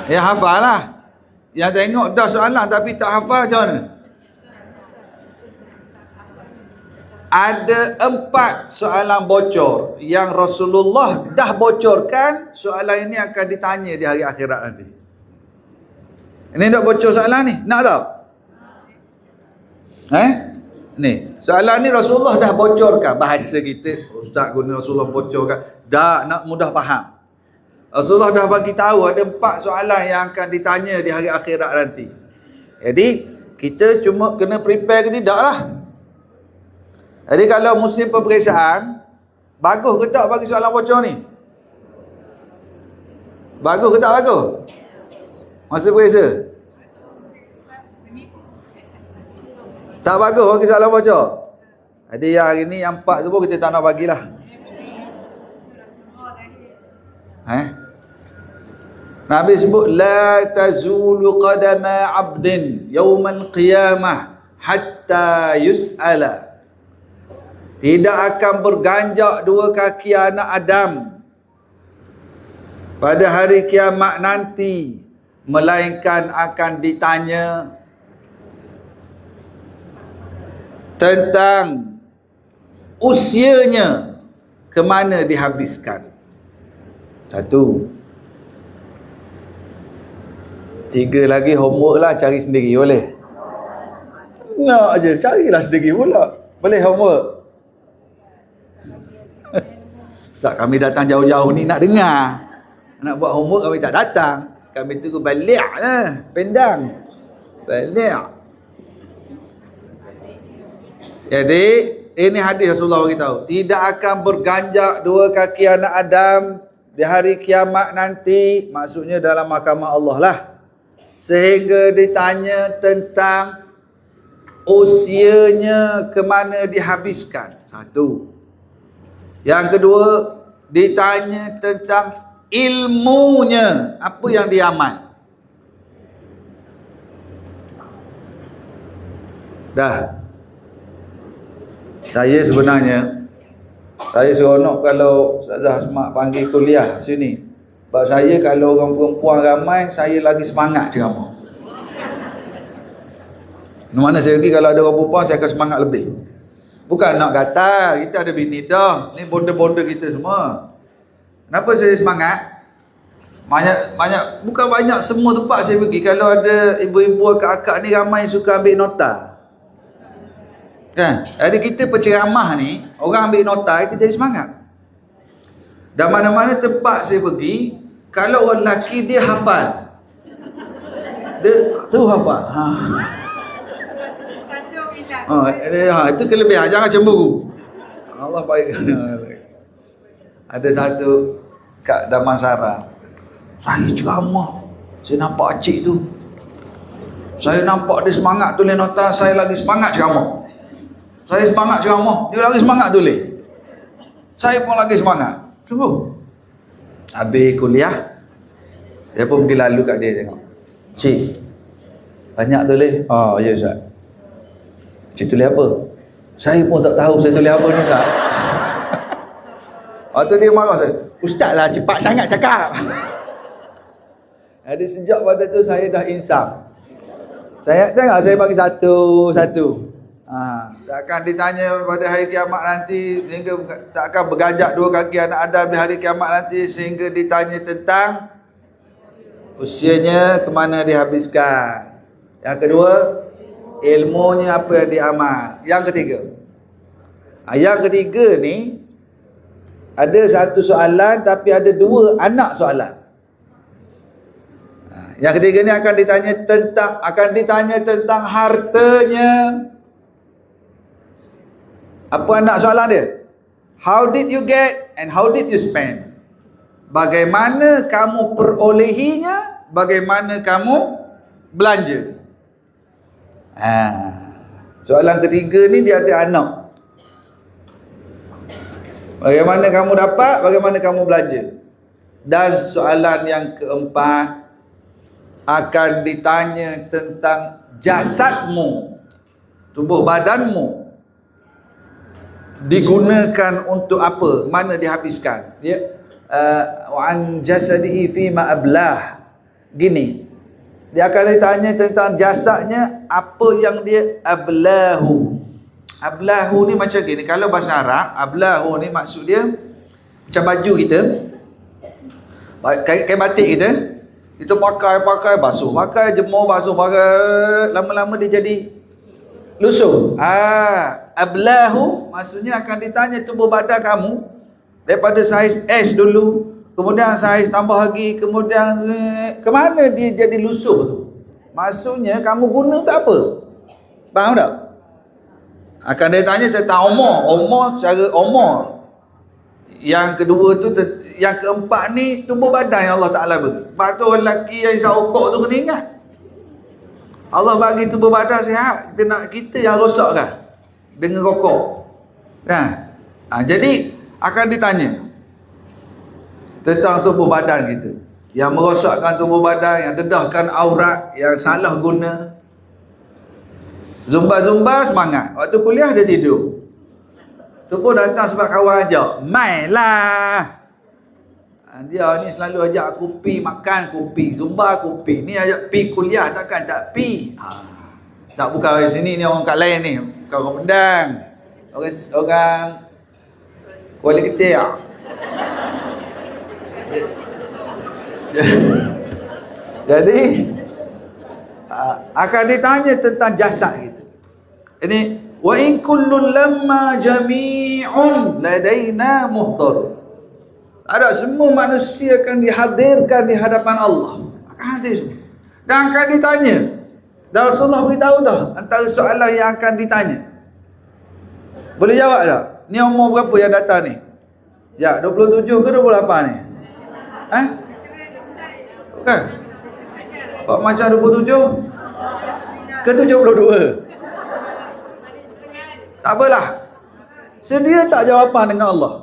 Yang hafal lah. Yang tengok dah soalan tapi tak hafal macam mana? Ada 4 soalan bocor yang Rasulullah dah bocorkan. Soalan ini akan ditanya di hari akhirat nanti. Ini dah bocor soalan ni, nak tahu? Ni, soalan ni Rasulullah dah bocorkan. Bahasa kita, ustaz guna Rasulullah bocorkan, dah nak mudah faham. Rasulullah dah bagi tahu ada 4 soalan yang akan ditanya di hari akhirat nanti. Jadi kita cuma kena prepare ke tidak lah. Jadi kalau musim peperiksaan, bagus ke tak bagi soalan bocor ni? Bagus ke tak bagus? Masa periksa? Tak bagus bagi soalan bocor. Jadi yang hari ni yang 4 tu pun kita tak nak bagilah. Nabi sebut la tazulu qadama 'abdin yaumal qiyamah hatta yus'ala. Tidak akan berganjak 2 kaki anak Adam pada hari kiamat nanti, melainkan akan ditanya tentang usianya, ke mana dihabiskan. 1. 3 lagi homework lah, cari sendiri boleh? Nak je, carilah sendiri pula. Boleh homework? Tak, kami datang jauh-jauh ni nak dengar. Nak buat homework kami tak datang. Kami tunggu balik lah, pendang. Balik. Jadi, ini hadis Rasulullah beritahu. Tidak akan berganjak 2 kaki anak Adam di hari kiamat nanti. Maksudnya dalam mahkamah Allah lah. Sehingga ditanya tentang usianya, ke mana dihabiskan. 1. Yang kedua, ditanya tentang ilmunya, apa yang diamal. Dah. Saya sebenarnya, saya seronok kalau Ustazah Asma panggil kuliah sini. Sebab saya kalau orang perempuan ramai, saya lagi semangat ceramah. Mana saya pergi kalau ada orang perempuan, saya akan semangat lebih. Bukan nak kata, kita ada bini dah. Ni bonda-bonda kita semua. Kenapa saya semangat? Bukan banyak semua tempat saya pergi. Kalau ada ibu-ibu akak-akak ni ramai suka ambil nota. Kan? Jadi kita penceramah ni, orang ambil nota, kita jadi semangat. Dan mana-mana tempat saya pergi, kalau orang lelaki dia hafal. Dia tu hafal. Itu kelebihan, jangan cemburu. Allah baik. Ada satu kat Damansara, saya ceramah, saya nampak acik tu, saya nampak dia semangat tulis nota, saya lagi semangat ceramah. Saya semangat ceramah, dia lagi semangat tulis. Saya pun lagi semangat. Tunggu. Habis kuliah, saya pun pergi lalu kat dia tengok. Cik, banyak tulis. Oh, ya Ustaz. Cik tulis apa? Saya pun tak tahu saya tulis apa ni Ustaz. Waktu dia marah saya, Ustaz lah cepat sangat cakap. Jadi sejak pada tu saya dah insaf. Saya tengok saya bagi satu-satu. Takkan ditanya pada hari kiamat nanti, sehingga takkan bergajak dua kaki anak Adam di hari kiamat nanti sehingga ditanya tentang usianya kemana dihabiskan. Yang kedua, ilmunya apa yang diamal. Yang ketiga, yang ketiga ni ada satu soalan tapi ada dua anak soalan. Yang ketiga ni akan ditanya tentang hartanya. Apa anak soalan dia? How did you get and how did you spend? Bagaimana kamu perolehinya, bagaimana kamu belanja. Soalan ketiga ni dia ada anak. Bagaimana kamu dapat, bagaimana kamu belanja. Dan soalan yang keempat akan ditanya tentang jasadmu, tubuh badanmu digunakan untuk apa, mana dihabiskan. Ya, an jasadihi fi ma ablah. Gini, dia akan ditanya tentang jasadnya, apa yang dia ablahu. Ablahu ni macam gini, kalau bahasa Arab, ablahu ni maksud dia macam baju kita, kain batik kita pakai basuh, pakai jemur basuh, pakai lama-lama dia jadi lusuh. Ablahu maksudnya akan ditanya tubuh badan kamu daripada saiz S dulu, kemudian saiz tambah lagi, kemudian ke mana dia jadi lusuh tu. Maksudnya kamu guna untuk apa? Faham tak? Akan ditanya tentang umur secara umur. Yang kedua tu, yang keempat ni tubuh badan yang Allah Ta'ala beri. Sebab tu orang lelaki yang isap rokok tu kena ingat, Allah bagi tubuh badan sihat, kita yang rosakkan dengan rokok. Kan? Jadi akan ditanya tentang tubuh badan kita, yang merosakkan tubuh badan, yang dedahkan aurat, yang salah guna. Zumba semangat, waktu kuliah dia tidur. Tu pun datang sebab kawan ajak, main lah. Dia ni selalu ajak aku pi makan, aku pi zumba, aku pi. Ni ajak pi kuliah, takkan tak pi. Tak, bukan dari sini ni, orang kat lain ni. Bukan orang Pendang, orang Kuala Ketia. Jadi akan ditanya tentang jasad kita. Ini wa in kullun lamma jami'un ladaina muhdar. Ada semua manusia akan dihadirkan di hadapan Allah. Akan hadir semua. Dan akan ditanya. Dan Rasulullah beritahu dah antara soalan yang akan ditanya. Boleh jawab tak? Ni umur berapa yang datang ni? Ya, 27 ke 28 ni? Bukan? Kok macam 27? Ke 72? Tak apalah. Sedia tak jawapan dengan Allah?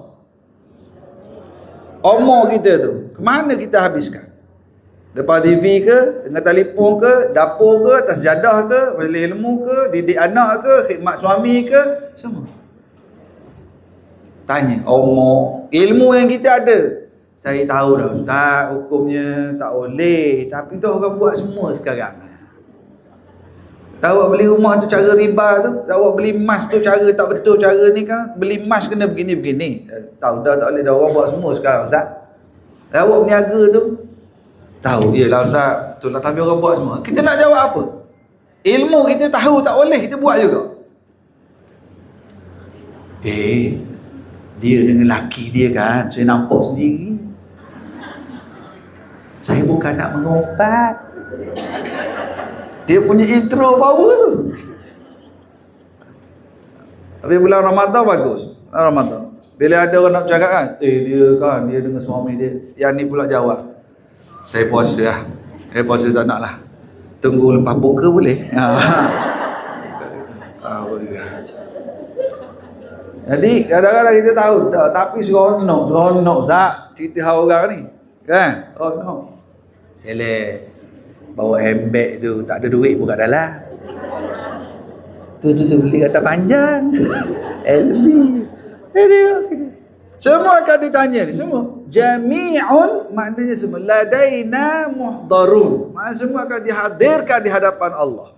Umur kita tu, ke mana kita habiskan? Depan TV ke, dengan telefon ke, dapur ke, atas jadah ke, majlis ilmu ke, didik anak ke, khidmat suami ke, semua. Tanya, umur, ilmu yang kita ada. Saya tahu dah Ustaz, hukumnya tak boleh, tapi dah orang buat semua sekarang. Dah awak beli rumah tu cara riba tu, dah awak beli emas tu cara tak betul, cara ni kan, beli emas kena begini-begini. Tahu dah tak boleh, dah orang buat semua sekarang Ustaz. Dah awak berniaga tu, tahu, iyalah Ustaz, betul lah, tapi orang buat semua. Kita nak jawab apa? Ilmu kita tahu tak boleh, kita buat juga. Dia dengan laki dia kan, saya nampak sendiri. Saya bukan nak mengumpat. Dia punya intro power tu. Tapi bulan Ramadan bagus. Bulan Ramadan, bila ada orang nak bercakap kan, dia dengan suami dia. Yang ni pula jawab, saya puasa lah. Saya puasa tak nak lah. Tunggu lepas buka boleh? Jadi kadang-kadang kita tahu tak, tapi seronok Zak cerita orang ni. Kan? Oh no. Yelah, bawa handbag tu, tak ada duit pun kat dalam. Tu beli kata panjang. LV. Semua akan ditanya ni, semua. Jami'un maknanya semua. Ladaina muhdarun. Maksudnya semua akan dihadirkan di hadapan Allah.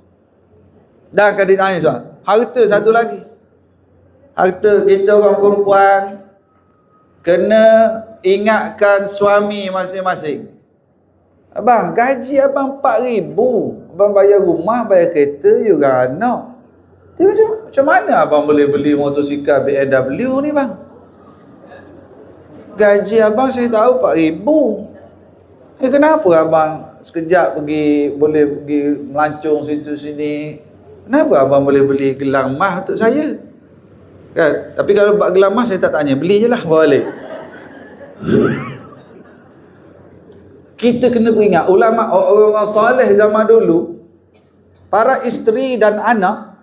Dan akan ditanya tuan. Harta satu lagi. Harta kita orang perempuan kena ingatkan suami masing-masing. Abang, gaji abang 4,000. Abang bayar rumah, bayar kereta, juga anak. Macam mana abang boleh beli motosikal BMW ni bang? Gaji abang saya tahu 4,000. Kenapa abang sekejap boleh pergi melancong situ sini? Kenapa abang boleh beli gelang emas untuk saya? Kan? Tapi kalau buat gelang emas saya tak tanya, beli je lah bawa balik. Kita kena beringat ulama orang soleh zaman dulu, para isteri dan anak,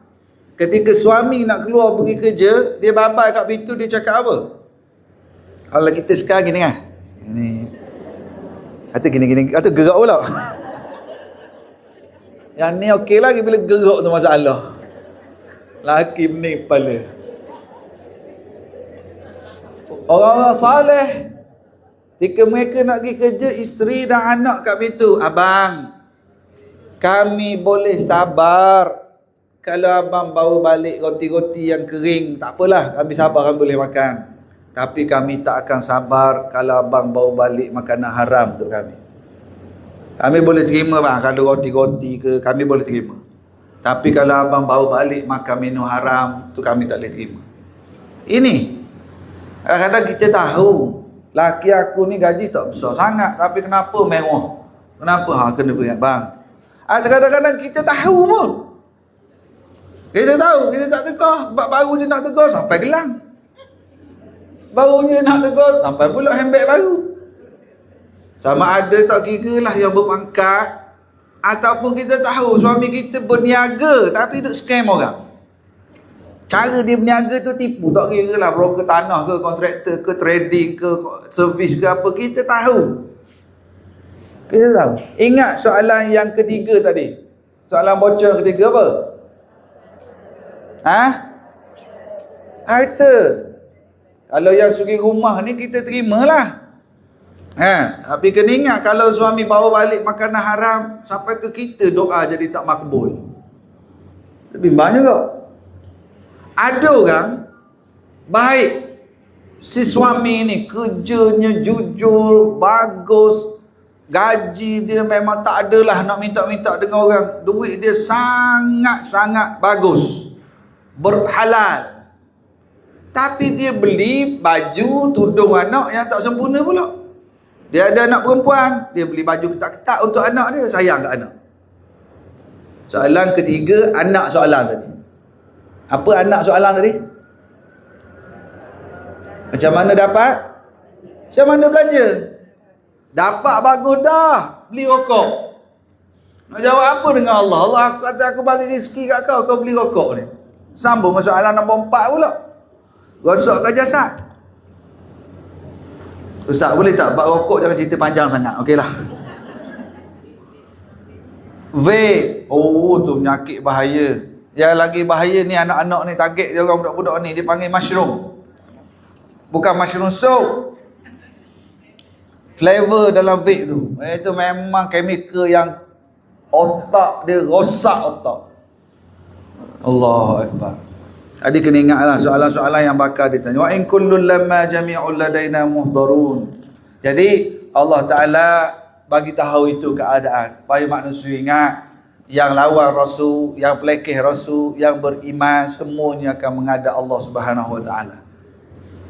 ketika suami nak keluar pergi kerja, dia babai kat pintu, dia cakap apa? Kalau kita sekarang gini kan, ini kata gini kata gerak pula. Yang ni okey lagi, bila gerak tu masalah. Laki bening kepala. Orang-orang soleh, ketika mereka nak pergi kerja, isteri dan anak kat pintu, abang, kami boleh sabar kalau abang bawa balik roti-roti yang kering, tak apalah, kami sabar, kami boleh makan. Tapi kami tak akan sabar kalau abang bawa balik makanan haram untuk kami. Kami boleh terima bang, kalau roti-roti ke, kami boleh terima. Tapi kalau abang bawa balik makan minum haram, tu kami tak boleh terima. Ini kadang-kadang kita tahu laki aku ni gaji tak besar sangat, tapi kenapa mewah? Kenapa? Kena beringat bang. Kadang-kadang kita tahu pun. Kita tahu, kita tak tegur. Baru je nak tegur sampai gelang. Baru je nak tegur sampai pula handbag baru. Sama ada tak kira lah yang berpangkat, ataupun kita tahu suami kita berniaga tapi duk scam orang. Cara dia berniaga tu tipu, tak kira lah broker tanah ke, kontraktor ke, trading ke, servis ke apa, kita tahu. Kita tahu. Ingat soalan yang ketiga tadi. Soalan bocor ketiga apa? Harta. Kalau yang suri rumah ni kita terimalah. Tapi kena ingat, kalau suami bawa balik makanan haram, sampai ke kita doa jadi tak makbul. Bimbang juga. Ada orang baik, si suami ni kerjanya jujur, bagus, gaji dia memang tak adalah nak minta-minta dengan orang, duit dia sangat-sangat bagus, berhalal. Tapi dia beli baju, tudung anak yang tak sempurna pula. Dia ada anak perempuan, dia beli baju ketat-ketat untuk anak dia, sayang kat anak. Soalan ketiga, anak soalan tadi. Apa anak soalan tadi? Macam mana dapat? Macam mana belanja? Dapat bagus dah, beli rokok. Nak jawab apa dengan Allah? Allah kata aku bagi rezeki kat kau, kau beli rokok ni. Sambung ke soalan nombor 4 pula. Rosakkan jasad. Ustaz boleh tak bab rokok jangan cerita panjang sangat, okeylah. Vape, tu penyakit bahaya. Yang lagi bahaya ni anak-anak ni, target dia orang budak-budak ni, dia panggil mushroom. Bukan mushroom soap. Flavor dalam vape tu, itu memang chemical yang otak dia rosak otak. Allahu Akbar. Jadi kena ingatlah soalan-soalan yang bakal ditanya. Wa in kullun lamma jami'un ladaina muhdarun. Jadi Allah Ta'ala bagi tahu itu keadaan supaya manusia ingat, yang lawan Rasul, yang pelekeh Rasul, yang beriman, semuanya akan menghadap Allah Subhanahu Wa Ta'ala.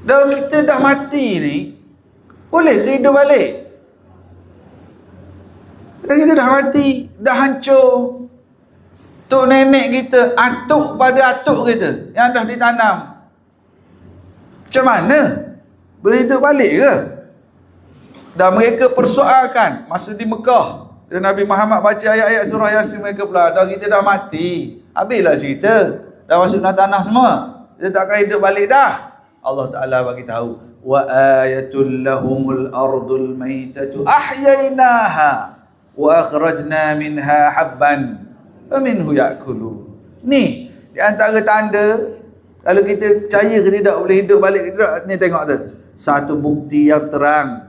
Dan kita dah mati ni, boleh ke hidup balik? Dan kita dah mati, dah hancur. Tok nenek kita, atuk pada atuk kita yang dah ditanam, macam mana? Boleh hidup balik ke? Dan mereka persoalkan masa di Mekah. Dan Nabi Muhammad baca ayat-ayat surah Yasin, mereka pula, dah kita dah mati, habislah cerita, dah masuk dalam tanah semua, kita takkan hidup balik dah. Allah Ta'ala bagi tahu, wa ayatul lahumul ardul maitatu ahyainaha wa akhrajna minha habban faminhu ya'kulun. Ni di antara tanda kalau kita percaya ke tidak boleh hidup balik ke tidak. Ni tengok tu, satu bukti yang terang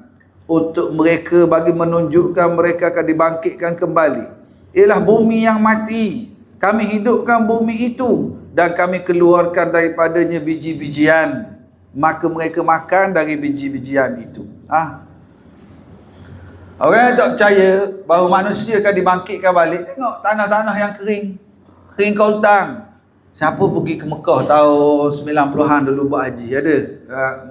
untuk mereka, bagi menunjukkan mereka akan dibangkitkan kembali, ialah bumi yang mati. Kami hidupkan bumi itu dan kami keluarkan daripadanya biji-bijian, maka mereka makan dari biji-bijian itu. Orang yang tak percaya bahawa manusia akan dibangkitkan balik, tengok tanah-tanah yang kering kontang. Siapa pergi ke Mekah tahun 90-an dulu buat haji? Ada?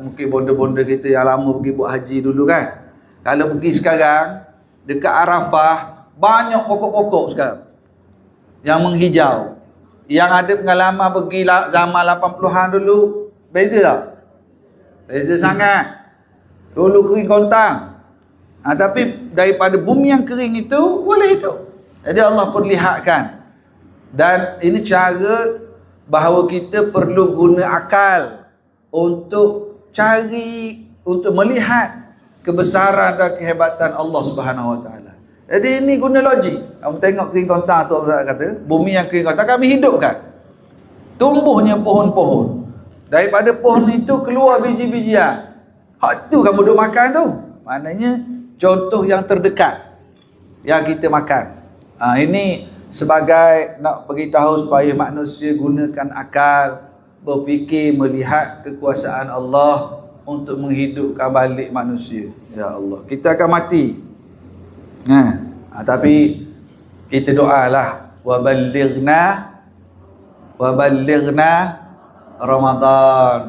Mungkin bonda-bonda kita yang lama pergi buat haji dulu kan. Kalau pergi sekarang, dekat Arafah, banyak pokok-pokok sekarang yang menghijau. Yang ada pengalaman pergi zaman 80-an dulu, beza tak? Beza sangat. Dulu kering kontang. Tapi daripada bumi yang kering itu, boleh hidup. Jadi Allah perlihatkan. Dan ini cara bahawa kita perlu guna akal untuk cari, untuk melihat kebesaran dan kehebatan Allah Subhanahu Wa Taala. Jadi ini guna logik. Kamu tengok kering kontang tu, Allah kata, bumi yang kering kontang kami hidupkan. Tumbuhnya pohon-pohon. Daripada pohon itu keluar biji-bijian. Hak tu kamu duk makan tu. Maknanya contoh yang terdekat yang kita makan. Ini sebagai nak beritahu supaya manusia gunakan akal, berfikir, melihat kekuasaan Allah untuk menghidupkan balik manusia. Ya Allah, kita akan mati. Tapi kita doalah, wa ballighna Ramadan.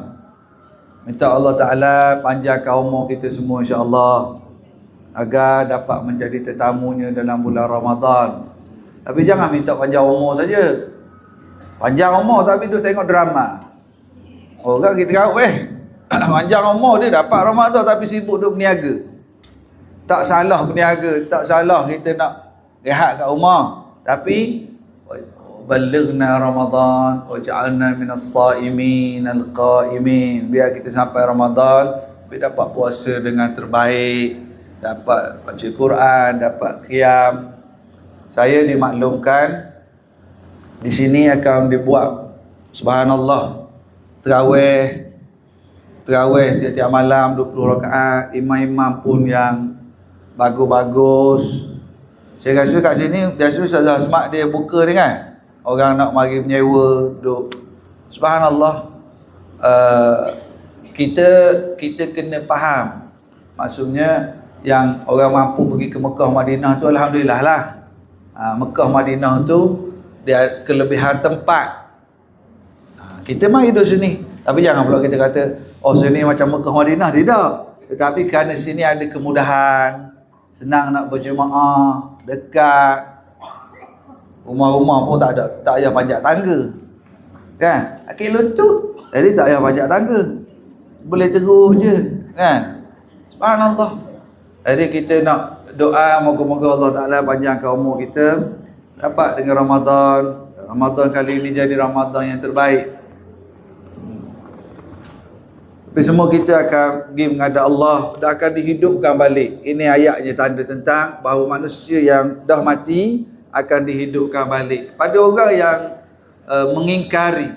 Minta Allah Ta'ala panjangkan umur kita semua insya-Allah, agar dapat menjadi tetamunya dalam bulan Ramadan. Tapi jangan minta panjang umur saja. Panjang umur tapi duk tengok drama. Orang kita kau panjang umur dia dapat Ramadan tapi sibuk duk berniaga. Tak salah berniaga, tak salah kita nak rehat kat rumah. Tapi balighna Ramadan waj'alna minas saimin alqaimin. Biar kita sampai Ramadan, biar dapat puasa dengan terbaik, dapat baca Quran, dapat qiyam. Saya dimaklumkan di sini akan dibuat, subhanallah, tarawih setiap malam 20 rakaat, imam-imam pun yang bagus-bagus. Saya rasa kat sini biasa Ustaz Asmat dia buka ni kan, orang nak mari menyewa duk. Subhanallah, kita kena faham, maksudnya yang orang mampu pergi ke Mekah Madinah tu alhamdulillah lah. Mekah Madinah tu dia kelebihan tempat. Kita mari duduk sini. Tapi jangan pula kita kata, oh sini macam Mekah Madinah, tidak. Tetapi kerana sini ada kemudahan, senang nak berjemaah, dekat. Rumah-rumah pun tak payah panjat tangga. Kan? Akil lutut. Jadi tak payah panjat tangga. Boleh terus je, kan? Subhanallah. Jadi kita nak doa moga-moga Allah Ta'ala panjangkan umur kita, dapat dengan Ramadan. Ramadan kali ini jadi Ramadan yang terbaik. Tapi semua kita akan pergi menghadap Allah dan akan dihidupkan balik. Ini ayatnya tanda tentang bahawa manusia yang dah mati akan dihidupkan balik. Pada orang yang mengingkari,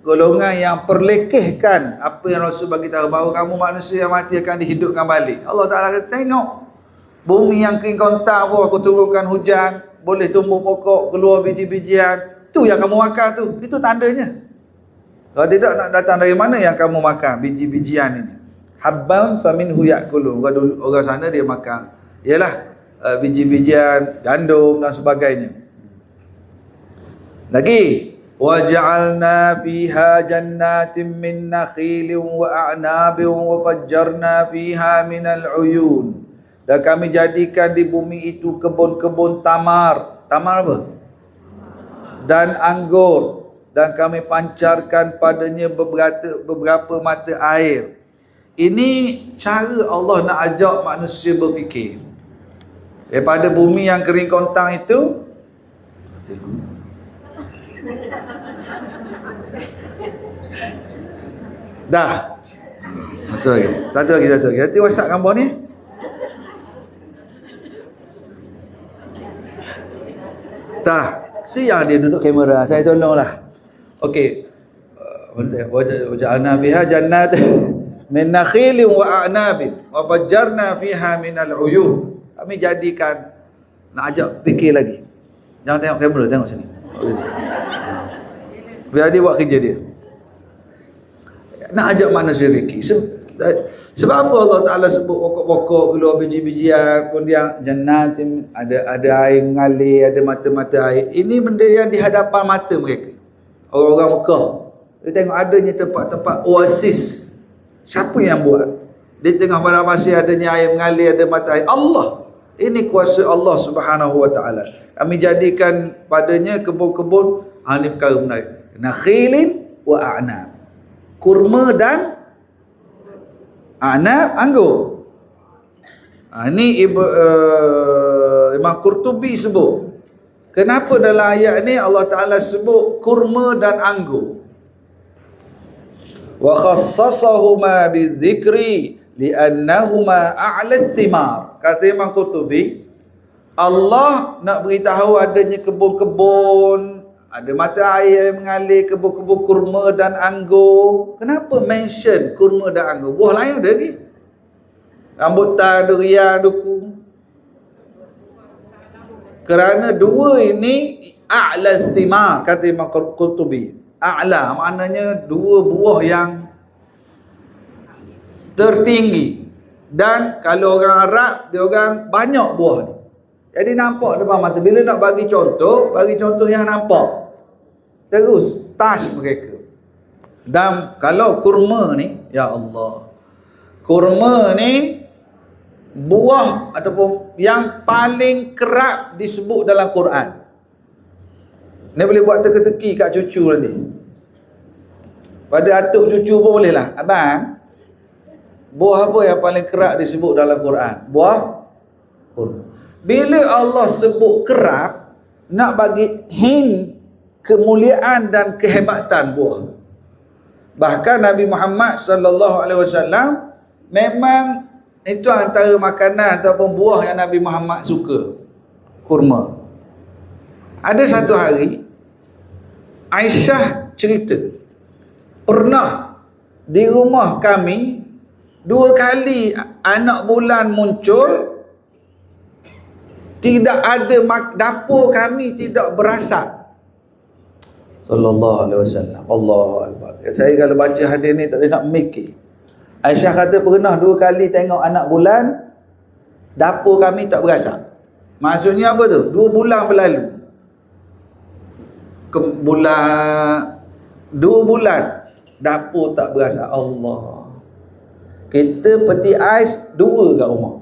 golongan yang perlekehkan apa yang Rasul bagi tahu bahawa kamu manusia yang mati akan dihidupkan balik. Allah Ta'ala kata, tengok bumi yang kering kontang pun aku turunkan hujan, boleh tumbuh pokok, keluar biji-bijian. Tu yang kamu makan tu, itu tandanya. Kalau tidak, nak datang dari mana yang kamu makan biji-bijian ini? Habban faminhu ya'kulun. Orang sana dia makan ialah biji-bijian, gandum dan sebagainya. Lagi, waja'alna fiha jannatin min nakhilin wa a'nabin wa fajjarna fiha minal uyun. Dan kami jadikan di bumi itu kebun-kebun tamar. Tamar apa? Dan anggur. Dan kami pancarkan padanya beberapa mata air. Ini cara Allah nak ajak manusia berfikir. Daripada bumi yang kering kontang itu, dah Satu lagi. Nanti WhatsApp gambar ni. Dah. Siang dia duduk kamera. Saya tolonglah. Okey. Waja'alna fiha jannat min nakhilin wa a'nabin wa fajjarna fiha minal uyun. Kami jadikan, nak ajak fikir lagi. Jangan tengok kamera, tengok sini. Biar dia buat kerja dia. Nak ajak manusia fikir. Sebab apa Allah Ta'ala sebut pokok-pokok, keluar biji-bijian, kemudian jannatin, ada air mengalir, ada mata-mata air. Ini benda yang di hadapan mata mereka. Orang-orang Mekah. Dia tengok adanya tempat-tempat oasis. Siapa yang buat? Di tengah padang pasir adanya air mengalir, ada mata air. Allah. Ini kuasa Allah Subhanahu wa Ta'ala. Kami jadikan padanya kebun-kebun. Ini perkara menarik. Nakhilin wa a'nab. Kurma dan a'nab, anggur. Ini Imam Qurtubi sebut. Kenapa dalam ayat ni Allah Ta'ala sebut kurma dan anggur? Wa khassasahuma bidzikri li'annahuma a'la thimar. Kata Imam Qurtubi, Allah nak beritahu adanya kebun-kebun, ada mata air mengalir, kebun-kebun kurma dan anggur. Kenapa mention kurma dan anggur? Buah lain ada lagi. Rambutan, durian, duku. Kerana dua ini a'la thimar, kata Imam Qurtubi. A'la maknanya dua buah yang tertinggi. Dan kalau orang Arab, dia orang banyak buah ni. Jadi nampak depan mata. Bila nak bagi contoh yang nampak. Terus touch mereka. Dan kalau kurma ni, ya Allah, kurma ni buah ataupun yang paling kerap disebut dalam Quran. Ni boleh buat teka-teki kat cucu nanti. Pada atuk cucu pun boleh lah. Abang, buah apa yang paling kerap disebut dalam Quran? Buah kurma. Bila Allah sebut kerap, nak bagi hint kemuliaan dan kehebatan buah. Bahkan Nabi Muhammad sallallahu alaihi wasallam memang itu antara makanan ataupun buah yang Nabi Muhammad suka. Kurma. Ada satu hari Aisyah cerita, pernah di rumah kami 2 kali anak bulan muncul, tidak ada dapur kami tidak berasap. Sallallahu alaihi wasallam. Allahu akbar. Saya kalau baca hadis ni tak boleh nak mikir. Aisyah kata pernah 2 kali tengok anak bulan, dapur kami tak berasap. Maksudnya apa tu? 2 bulan berlalu. 2 bulan dapur tak berasap. Allah. Kita peti ais 2 kat rumah.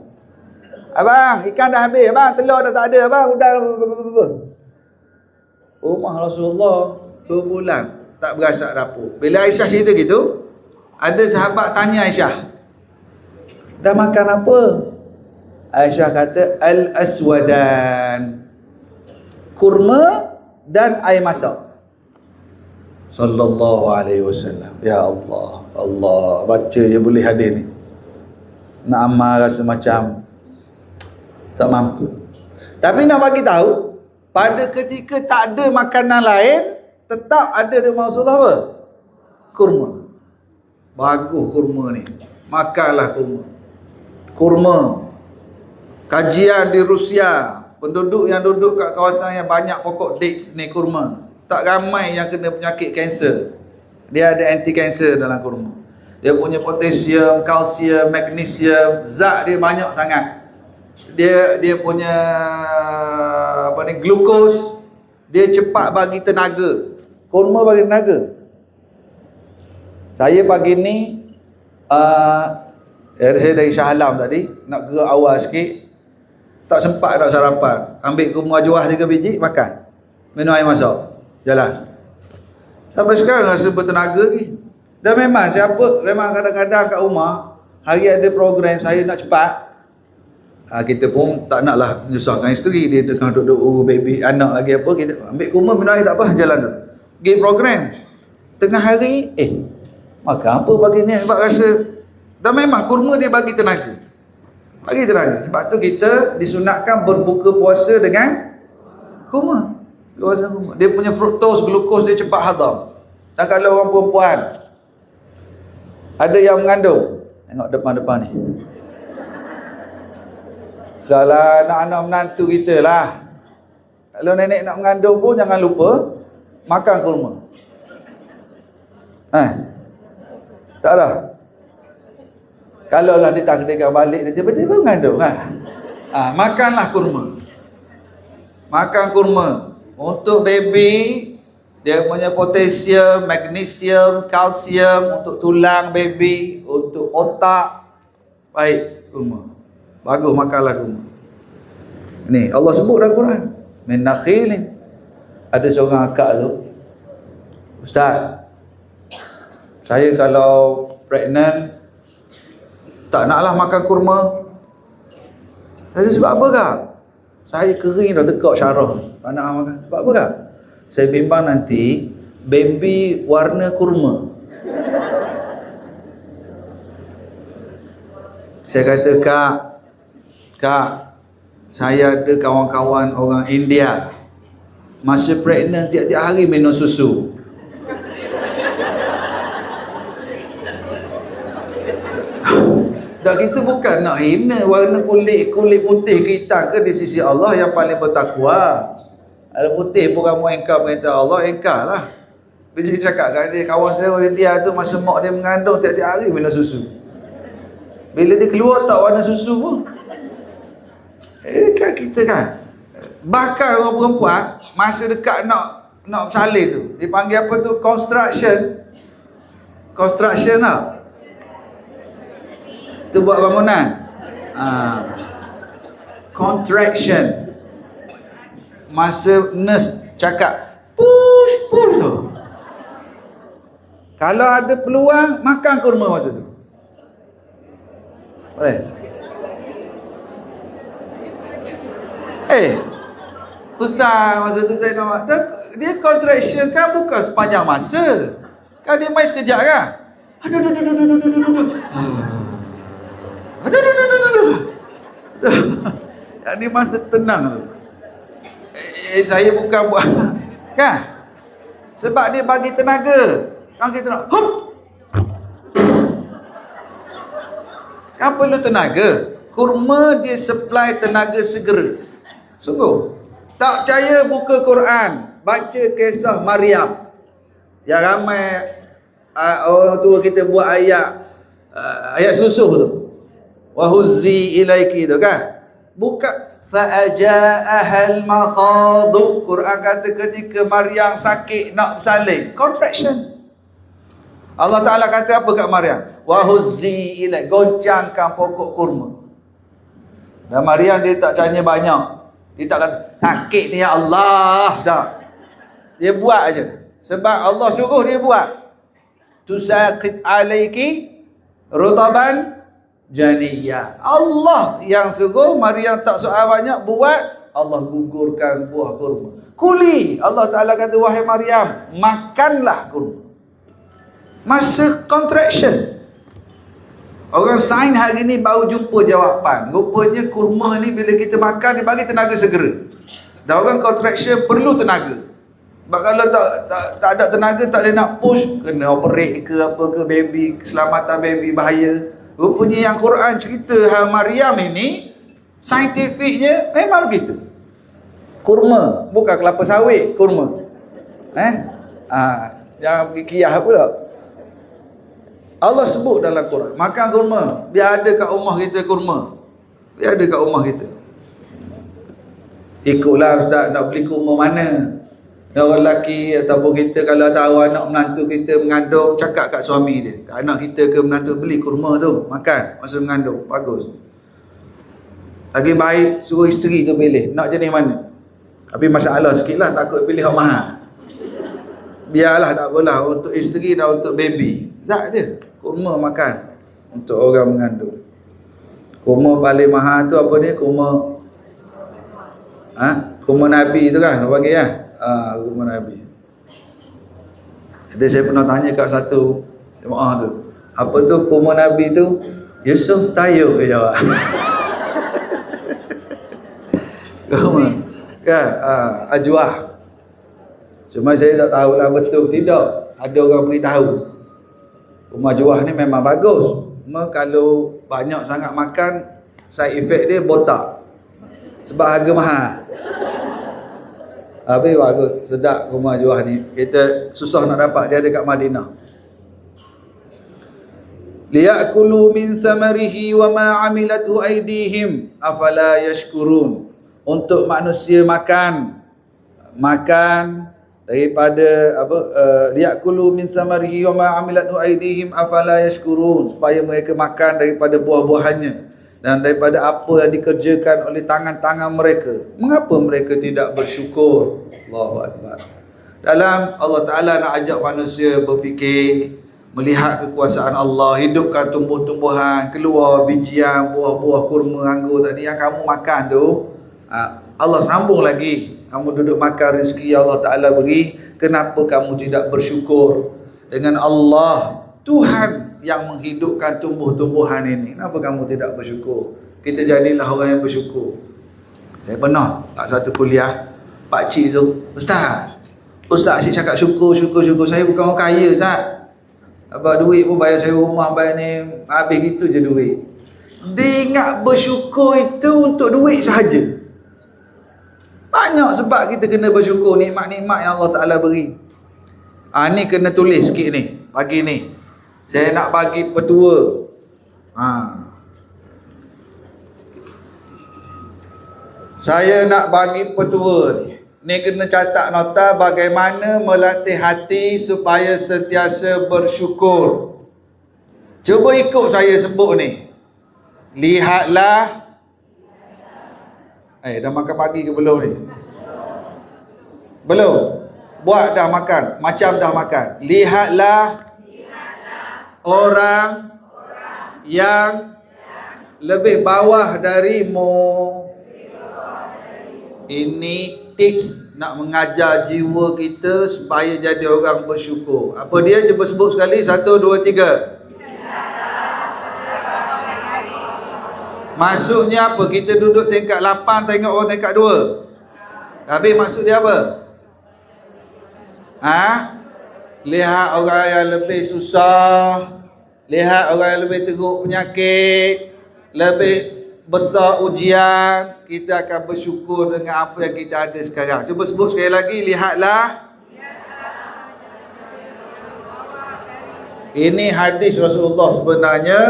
Abang, ikan dah habis. Abang, telur dah tak ada. Abang, udah. Rumah Rasulullah 2 bulan tak berasap dapur. Bila Aisyah cerita gitu, ada sahabat tanya Aisyah, dah makan apa? Aisyah kata, al-aswadan, kurma dan air masak. Sallallahu alaihi wasallam. Ya Allah, Allah, baca je boleh hadis ni. Nak amal rasa macam tak mampu. Tapi nak bagi tahu, pada ketika tak ada makanan lain, tetap ada di Rasulullah apa? Kurma. Bagus kurma ni. Makanlah kurma. Kurma. Kajian di Rusia, penduduk yang duduk kat kawasan yang banyak pokok dates ni kurma. Tak ramai yang kena penyakit kanser. Dia ada anti kanser dalam kurma. Dia punya potasium, kalsium, magnesium, zat dia banyak sangat. Dia punya apa ni, glukos, dia cepat bagi tenaga. Kurma bagi tenaga. Saya pagi ni saya dari Shah Alam tadi, nak gerak awal sikit, tak sempat nak sarapan. Ambil kurma juah 3 biji, makan. Minum air masak, jalan. Sampai sekarang rasa bertenaga lagi. Dan memang memang kadang-kadang kat rumah, hari ada program saya nak cepat, kita pun tak naklah menyusahkan isteri. Dia tengah duduk baby anak lagi apa, kita ambil kurma, minum air, tak apa, jalan dulu. Pergi program. Tengah hari, makan apa pagi ni? Sebab rasa Dan memang kurma dia bagi tenaga. Bagi tenaga. Sebab tu kita disunatkan berbuka puasa dengan kurma. Dia punya fructose, glukos dia cepat hadam. Dan kalau orang perempuan ada yang mengandung, tengok depan-depan ni. Dah lah, anak-anak menantu kita lah. Kalau nenek nak mengandung pun jangan lupa makan kurma. Tak ada. Kalau lah ditakdirkan balik dia tiba-tiba mengandung makanlah kurma. Makan kurma. Untuk baby, dia punya potasium, magnesium, kalsium, untuk tulang baby, untuk otak. Baik kurma. Bagus makanlah kurma. Ni Allah sebut dalam Quran. Min nakhilin. Ada seorang akak tu, Ustaz, saya kalau pregnant tak naklah makan kurma. Saya sebab apa kak? Saya kering dah tekak syarah, tak nak makan. Sebab apa kak? Saya bimbang nanti baby warna kurma. Saya kata, Kak, saya ada kawan-kawan orang India, masa pregnant tiap-tiap hari minum susu. Dan kita bukan nak hina warna kulit putih ke hitam ke di sisi Allah yang paling bertakwa. Kalau putih pun kamu engkar perintah Allah, engkar lah. Bila dia cakap kat dia, kawan saya orang India tu masa mak dia mengandung tiap-tiap hari minum susu. Bila dia keluar tak warna susu pun. Kan kita kan. Bahkan orang perempuan masa dekat nak bersalin tu, dipanggil apa tu? Construction lah. Tu buat bangunan. Contraction. Masa nurse cakap push tu. Kalau ada peluang makan kurma masa tu. Boleh? Ustaz, masa tu saya nak dia contraction kan bukan sepanjang masa. Kan dia main sekejap kan? Yang ni masa tenang tu. Saya bukan buat kan? Sebab dia bagi tenaga. Kan kita nak kan perlu tenaga. Kurma dia supply tenaga segera. Sungguh. Tak percaya buka Quran, baca kisah Maryam. Yang ramai orang tua kita buat ayat selusuh tu. Wa huzzi ilaiki tu kan. Buka fa'aja'ahal makhadu. Quran kata ketika Maryam sakit nak bersalin, contraction. Allah Ta'ala kata apa kat Maryam? Wa huzzi ilaik, goncangkan pokok kurma. Dan Maryam dia tak tanya banyak. Dia tak kata sakit ni ya Allah, tak. Dia buat aja. Sebab Allah suruh dia buat. Tusaqit alaiki rutaban janiyah. Allah yang suruh Maryam tak soal banyak, buat. Allah gugurkan buah kurma. Kuli. Allah Ta'ala kata, wahai Maryam, makanlah kurma. Masa contraction. Orang sains hari ni baru jumpa jawapan. Rupanya kurma ni bila kita makan, dia bagi tenaga segera. Dan orang contraction perlu tenaga. Sebab kalau tak ada tenaga, tak ada nak push, kena operate ke apa ke, baby, keselamatan baby bahaya. Rupanya yang Quran cerita hal Maryam ini, saintifiknya memang begitu. Kurma, bukan kelapa sawit, kurma. Jangan pergi kiyah pula. Allah sebut dalam Quran, makan kurma. Biar ada kat rumah kita kurma. Biar ada kat rumah kita. Ikutlah Ustaz nak beli kurma mana. Orang lelaki ataupun kita kalau tahu anak menantu kita mengandung, cakap kat suami dia, kat anak kita ke menantu, beli kurma tu, makan masa mengandung. Bagus. Lagi baik suruh isteri tu pilih nak jenis mana. Tapi masalah sikit lah, takut pilih yang mahal. Biarlah, tak apalah, untuk isteri dan untuk baby. Zat dia. Kurma makan untuk orang mengandung. Kurma paling mahal tu apa dia? Kurma kurma Nabi tu kan, bagi ya. Kurma Nabi. Jadi saya pernah tanya kat satu jemaah tu, Apa tu kurma Nabi tu? Yusuf Tayyub dia jawab. Kan? Ajwah. Cuma saya tak tahulah betul tidak. Ada orang beritahu. Kurma ajwah ni memang bagus. Cuma kalau banyak sangat makan, side effect dia botak. Sebab harga mahal. Habis bagus, sedap kurma ajwah ni. Kita susah nak dapat, dia ada kat Madinah. Liya'kulu min samarihi wa ma 'amilathu aydihim afala yashkurun. Untuk manusia makan daripada liya'kulu min samarihi wa ma 'amilathu aydihim afala yashkurun, supaya mereka makan daripada buah-buahannya dan daripada apa yang dikerjakan oleh tangan-tangan mereka. Mengapa mereka tidak bersyukur? Allahu Akbar. Dalam Allah Ta'ala nak ajak manusia berfikir, melihat kekuasaan Allah, hidupkan tumbuh-tumbuhan, keluar bijian, buah-buah kurma, anggur tadi yang kamu makan tu. Allah sambung lagi, kamu duduk makan rezeki yang Allah Ta'ala beri, kenapa kamu tidak bersyukur dengan Allah, Tuhan yang menghidupkan tumbuh-tumbuhan ini? Kenapa kamu tidak bersyukur? Kita jadilah orang yang bersyukur. Saya pernah tak satu kuliah, pakcik tu, Ustaz asyik cakap syukur. Saya bukan orang kaya, Ustaz. Abang duit pun bayar saya rumah, bayar ni, habis gitu je duit. Dia ingat bersyukur itu untuk duit sahaja. Banyak sebab kita kena bersyukur nikmat-nikmat yang Allah Ta'ala beri. Ni kena tulis sikit ni, pagi ni. Saya nak bagi petua. Saya nak bagi petua ni. Ni kena catat nota bagaimana melatih hati supaya sentiasa bersyukur. Cuba ikut saya sebut ni. Lihatlah. Dah makan pagi ke belum ni? Belum? Buat dah makan. Macam dah makan. Lihatlah orang yang lebih bawah darimu. Ini tips nak mengajar jiwa kita supaya jadi orang bersyukur. Apa dia? Cuba sebut sekali. 1, 2, 3. Maksudnya apa? Kita duduk tingkat 8, tengok orang tingkat 2. Tapi maksud dia apa? Lihat orang yang lebih susah, lihat orang yang lebih teruk penyakit, lebih besar ujian, kita akan bersyukur dengan apa yang kita ada sekarang. Cuba sebut sekali lagi. Lihatlah. Ini hadis Rasulullah sebenarnya.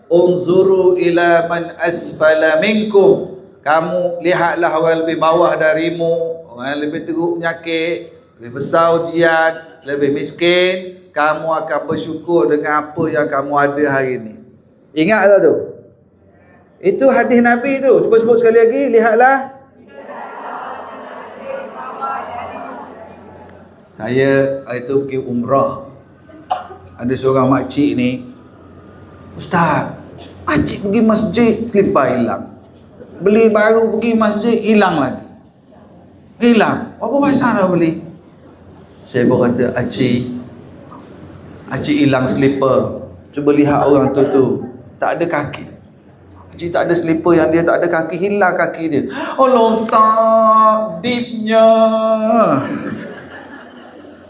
Unzuru ila man asfala minkum. Kamu lihatlah orang lebih bawah darimu, orang yang lebih teruk penyakit, lebih besar ujian, lebih miskin. Kamu akan bersyukur dengan apa yang kamu ada hari ini. Ingat tak tu? Itu hadis Nabi tu. Cuba sebut sekali lagi. Lihatlah. Saya hari tu pergi umrah. Ada seorang makcik ni, Ustaz, makcik pergi masjid, selipar hilang. Beli baru pergi masjid, hilang lagi. Hilang. Apa pasal dah beli? Saya pun kata, Acik hilang selipar. Cuba lihat orang tu tak ada kaki. Acik tak ada selipar yang dia tak ada kaki, hilang kaki dia. Allah Ustaz, deepnya.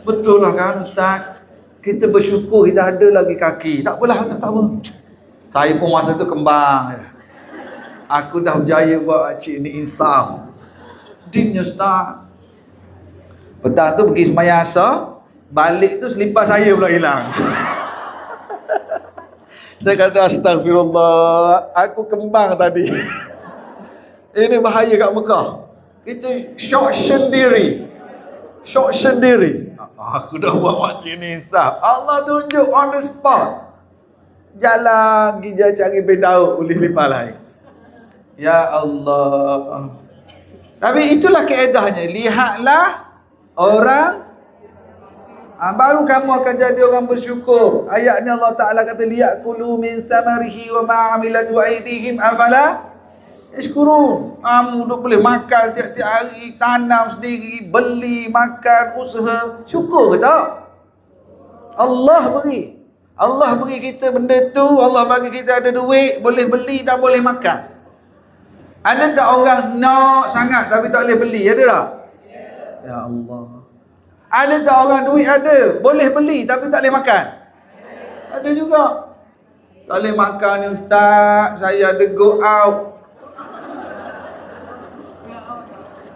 Betul lah kan Ustaz? Kita bersyukur kita ada lagi kaki. Tak apalah, tak apa. Saya pun masa tu kembang. Aku dah berjaya buat Acik ni insaf. Deepnya Ustaz. Petang tu pergi sembahyang asar, balik tu selipar saya pula hilang. Saya kata astagfirullah, aku kembang tadi. Ini bahaya kat Mekah. Kita syok sendiri. Aku dah buat makcik ni insaf. Allah tunjuk on the spot. Jalan pergi cari bedauk boleh selipar lain. Ya Allah. Tapi itulah kaedahnya. Lihatlah orang, baru kamu akan jadi orang bersyukur. Ayat ni Allah Ta'ala kata, liya'kulu min samarihi wa ma'amilatu aydihim afala yashkurun. Kamu duk boleh makan tiap-tiap hari, tanam sendiri, beli, makan, usaha. Syukur ke tak? Allah beri. Allah beri kita benda tu, Allah bagi kita ada duit, boleh beli dan boleh makan. Ada tak orang nak sangat tapi tak boleh beli? Ada tak? Ya Allah. Ada tak orang duit ada, boleh beli tapi tak boleh makan? Ada juga. Tak boleh makan ni ustaz, saya ada go out.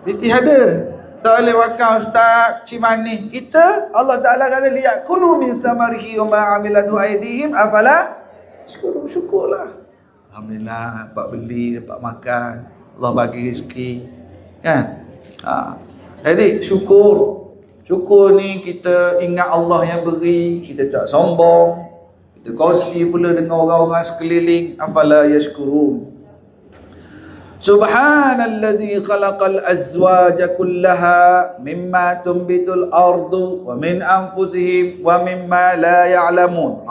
Biti ada. Tak boleh makan ustaz, cimani. Kita, Allah Ta'ala kata, lihat kulu min samarihi wa ma'amilatu aidihim, afala syukurlah. Alhamdulillah, dapat beli, dapat makan, Allah bagi rezeki. Kan? Jadi, syukur ni kita ingat Allah yang beri, kita tak sombong, kita kongsi pula dengan orang-orang sekeliling, afala yashkurun. Subhanalladzi khalaqal azwaja kullaha mimma tunbitul ardu wa min anfusihim wa mimma la ya'lamun.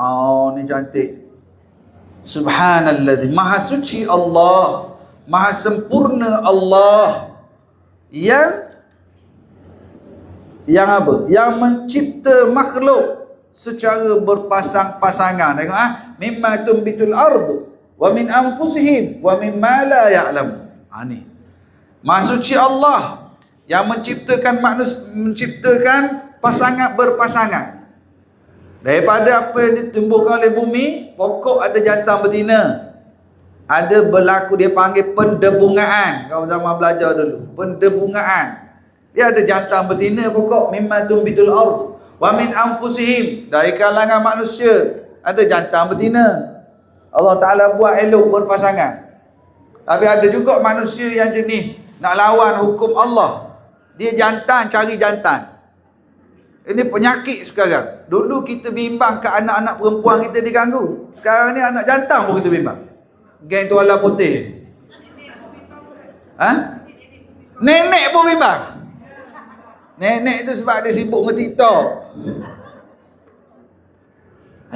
Ni cantik. Subhanalladzi, maha suci Allah, maha sempurna Allah yang apa? Yang mencipta makhluk secara berpasang-pasangan. Tengok mimma tunbitul ardu wa min anfusihim wa mimma la ya'lam. Ni maha suci Allah yang menciptakan menciptakan pasangan berpasangan. Daripada apa yang ditumbuhkan oleh bumi, pokok ada jantan betina. Ada berlaku, dia panggil pendebungaan. Kalau zaman belajar dulu, pendebungaan. Dia ada jantan betina pokok, mimma tumbitul ard wa min anfusihim, dari kalangan manusia ada jantan betina. Allah Ta'ala buat elok berpasangan. Tapi ada juga manusia yang jenis nak lawan hukum Allah. Dia jantan cari jantan. Ini penyakit sekarang. Dulu kita bimbang ke anak-anak perempuan kita diganggu. Sekarang ni anak jantan pun kita bimbang. Geng tuala putih. Nenek pun bimbang. Nenek tu sebab dia sibuk dengan TikTok.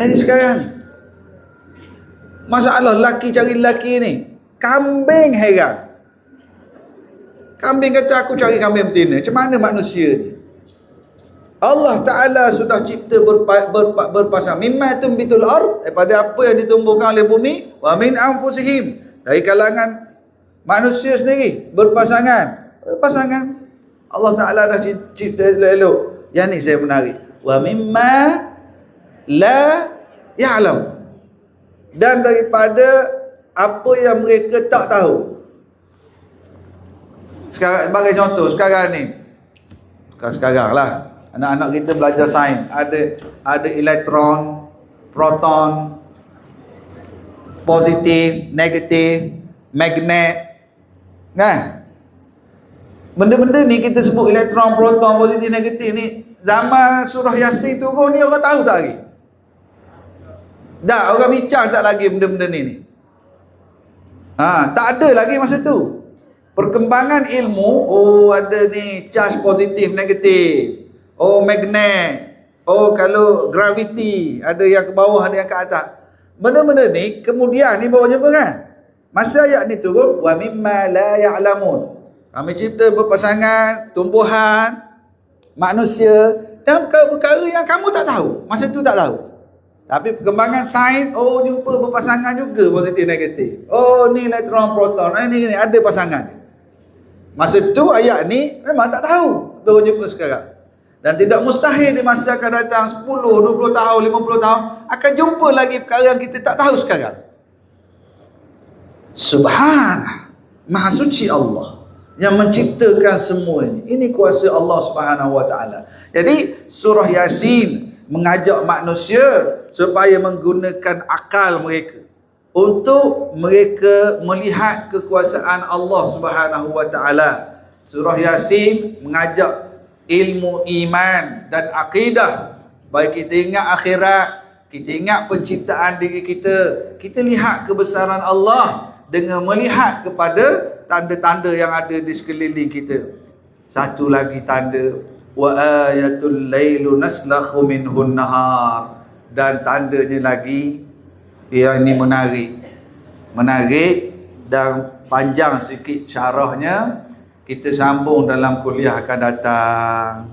Ini sekarang ni masalah lelaki cari lelaki ni. Kambing heran. Kambing kata aku cari kambing betina. Macam mana manusia ni? Allah Ta'ala sudah cipta berpasang. Mimma tumbitul ard, daripada apa yang ditumbuhkan oleh bumi. Wa min anfusihim, dari kalangan manusia sendiri. Berpasangan. Allah Ta'ala dah cipta elok. Yang ni saya menarik. Wa mimma la ya'lam, dan daripada apa yang mereka tak tahu. Sekarang, sebagai contoh, sekarang ni, sekarang lah, anak-anak kita belajar sains, ada elektron, proton, positif, negatif, magnet, kan? Benda-benda ni kita sebut elektron, proton, positif, negatif ni, zaman surah Yasin turun ni orang tahu tak lagi? Dah, orang bincang tak lagi benda-benda ni. Tak ada lagi masa tu. Perkembangan ilmu, ada ni charge positif, negatif. Magnet. Kalau gravity, ada yang ke bawah, ada yang ke atas. Benda-benda ni kemudian ni baru jumpa kan. Masa ayat ni turun, wa mimma la ya'lamun. Kami cipta berpasangan, tumbuhan, manusia, dan perkara yang kamu tak tahu. Masa tu tak tahu. Tapi perkembangan sains, jumpa berpasangan juga positif negatif. Ni elektron proton, ni ada pasangan. Masa tu ayat ni memang tak tahu. Baru jumpa sekarang. Dan tidak mustahil di masa akan datang 10, 20 tahun, 50 tahun akan jumpa lagi perkara yang kita tak tahu sekarang. Subhanallah, maha suci Allah yang menciptakan semua ini. Ini kuasa Allah Subhanahu wa taala. Jadi surah Yasin mengajak manusia supaya menggunakan akal mereka untuk mereka melihat kekuasaan Allah Subhanahu wa taala. Surah Yasin mengajak ilmu iman dan akidah supaya kita ingat akhirat, kita ingat penciptaan diri kita, kita lihat kebesaran Allah dengan melihat kepada tanda-tanda yang ada di sekeliling kita. Satu lagi tanda, wa ayatul lailu naslakhu minhun nahar, dan tandanya lagi yang ini menarik dan panjang sikit syarahnya, kita sambung dalam kuliah akan datang.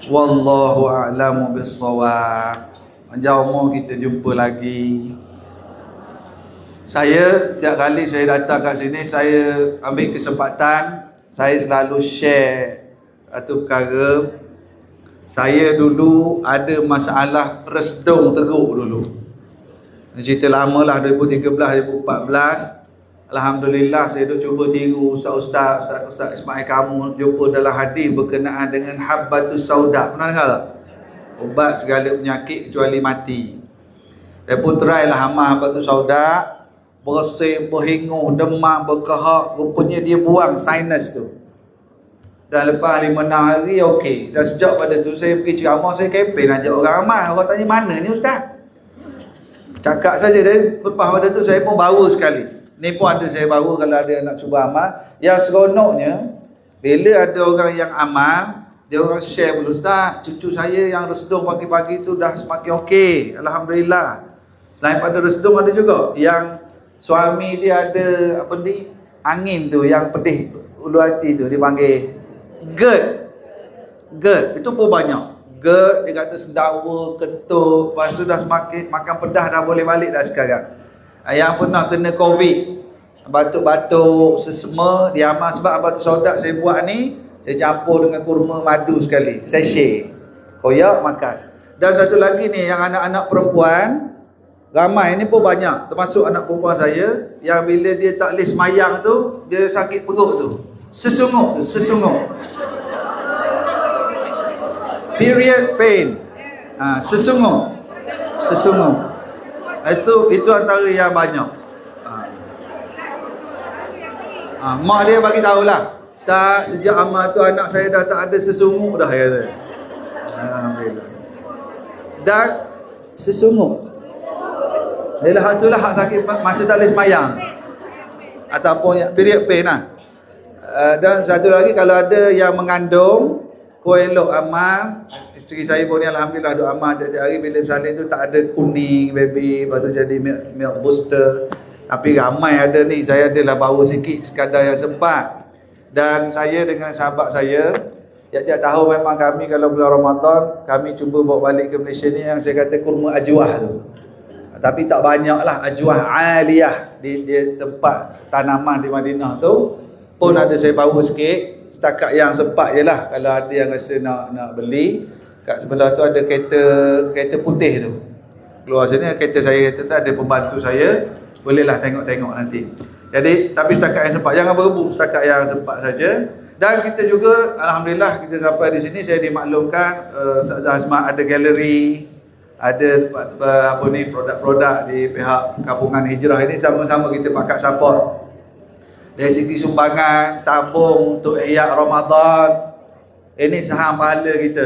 Wallahu a'lamu bissawab. panjang umur kita jumpa lagi. Saya setiap kali saya datang kat sini, saya ambil kesempatan, saya selalu share satu perkara. Saya dulu ada masalah resdung teruk dulu. Cerita lama lah, 2013, 2014. Alhamdulillah saya duk cuba tiru Ustaz Ismail Kamul jumpa dalam hadis berkenaan dengan habbatus sauda. Pernah dengar tak? Ubat segala penyakit kecuali mati. Saya pun try lah amal habbatus sauda. Bersin, berhingu, demam, berkehak. Rupanya dia buang sinus tu. Dan lepas 5-6 hari okey. Dan sejak pada tu saya pergi ceramah, saya kempen ajak orang amal. Orang tanya, mana ni Ustaz? Cakap saja dia. Lepas pada tu saya pun bawa sekali. Ni pun ada saya bawa kalau ada nak cuba amal. Yang seronoknya, bila ada orang yang amal, dia orang share dulu, Ustaz, cucu saya yang resdung pagi-pagi tu dah semakin okey. Alhamdulillah. Selain pada resdung ada juga yang suami dia ada apa ni, angin tu yang pedih ulu hati tu, dia panggil GERD. Itu pun banyak. GERD, dia kata sendawa, kentut, lepas tu dah semakin makan pedas dah boleh balik dah sekarang. Yang pernah kena COVID, batuk-batuk, sesama, dia amal sebab habbatus sauda saya buat ni, saya campur dengan kurma madu sekali. Saya share. Koyak makan. Dan satu lagi ni, yang anak-anak perempuan, ramai ni pun banyak. Termasuk anak perempuan saya, yang bila dia tak boleh semayang tu, dia sakit perut tu. Sesungguh. Period pain. Sesungguh. Itu antara yang banyak. Mak dia bagi tahulah. Tak, sejak amal tu anak saya dah tak ada sesungguh dah, ya. Alhamdulillah. Dan sesungguh. Ialah itulah hak sakit masa tak boleh semayang. Ataupun period pain lah. Dan satu lagi, kalau ada yang mengandung, pun elok amal. Isteri saya pun ni alhamdulillah duk amal tiap-tiap hari. Bila bersalin tu tak ada kuning baby, lepas tu jadi milk booster. Tapi ramai ada ni, saya adalah bawa sikit sekadar yang sempat. Dan saya dengan sahabat saya, tiap-tiap tahun memang kami kalau bulan Ramadan, kami cuba bawa balik ke Malaysia ni yang saya kata kurma ajwah tu. Tapi tak banyak lah, ajwah aliyah di tempat tanaman di Madinah tu. Pun ada saya bawa sikit, setakat yang sempat je lah. Kalau ada yang rasa nak beli, kat sebelah tu ada kereta putih tu. Keluar sini kereta saya, kereta tu ada pembantu saya, bolehlah tengok-tengok nanti. Jadi, tapi setakat yang sempat, jangan berebut, setakat yang sempat saja. Dan kita juga, alhamdulillah, kita sampai di sini, saya dimaklumkan Ustaz Azman ada galeri, ada produk-produk di pihak Kampungan Hijrah ini, sama-sama kita pakat support. Dari segi sumbangan, tabung untuk ihya Ramadan, ini saham pahala kita.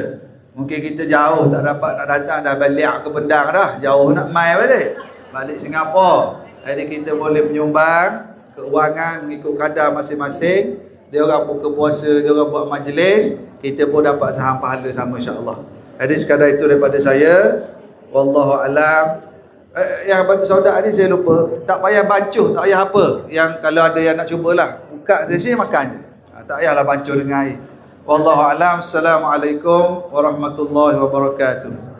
Mungkin kita jauh, tak dapat nak datang, dah balik ke Pendang dah, jauh nak mai balik Singapura. Jadi kita boleh menyumbang keuangan mengikut kadar masing-masing. Dia orang buka puasa, dia orang buat majlis, kita pun dapat saham pahala sama insya-Allah. Jadi sekadar itu daripada saya. Wallahu alam. Yang habbatus sauda ni saya lupa. Tak payah bancuh, tak payah apa. Yang kalau ada yang nak cubalah, buka sesi makan je. Tak payahlah bancuh dengan air. Wallahu alam. Assalamualaikum warahmatullahi wabarakatuh.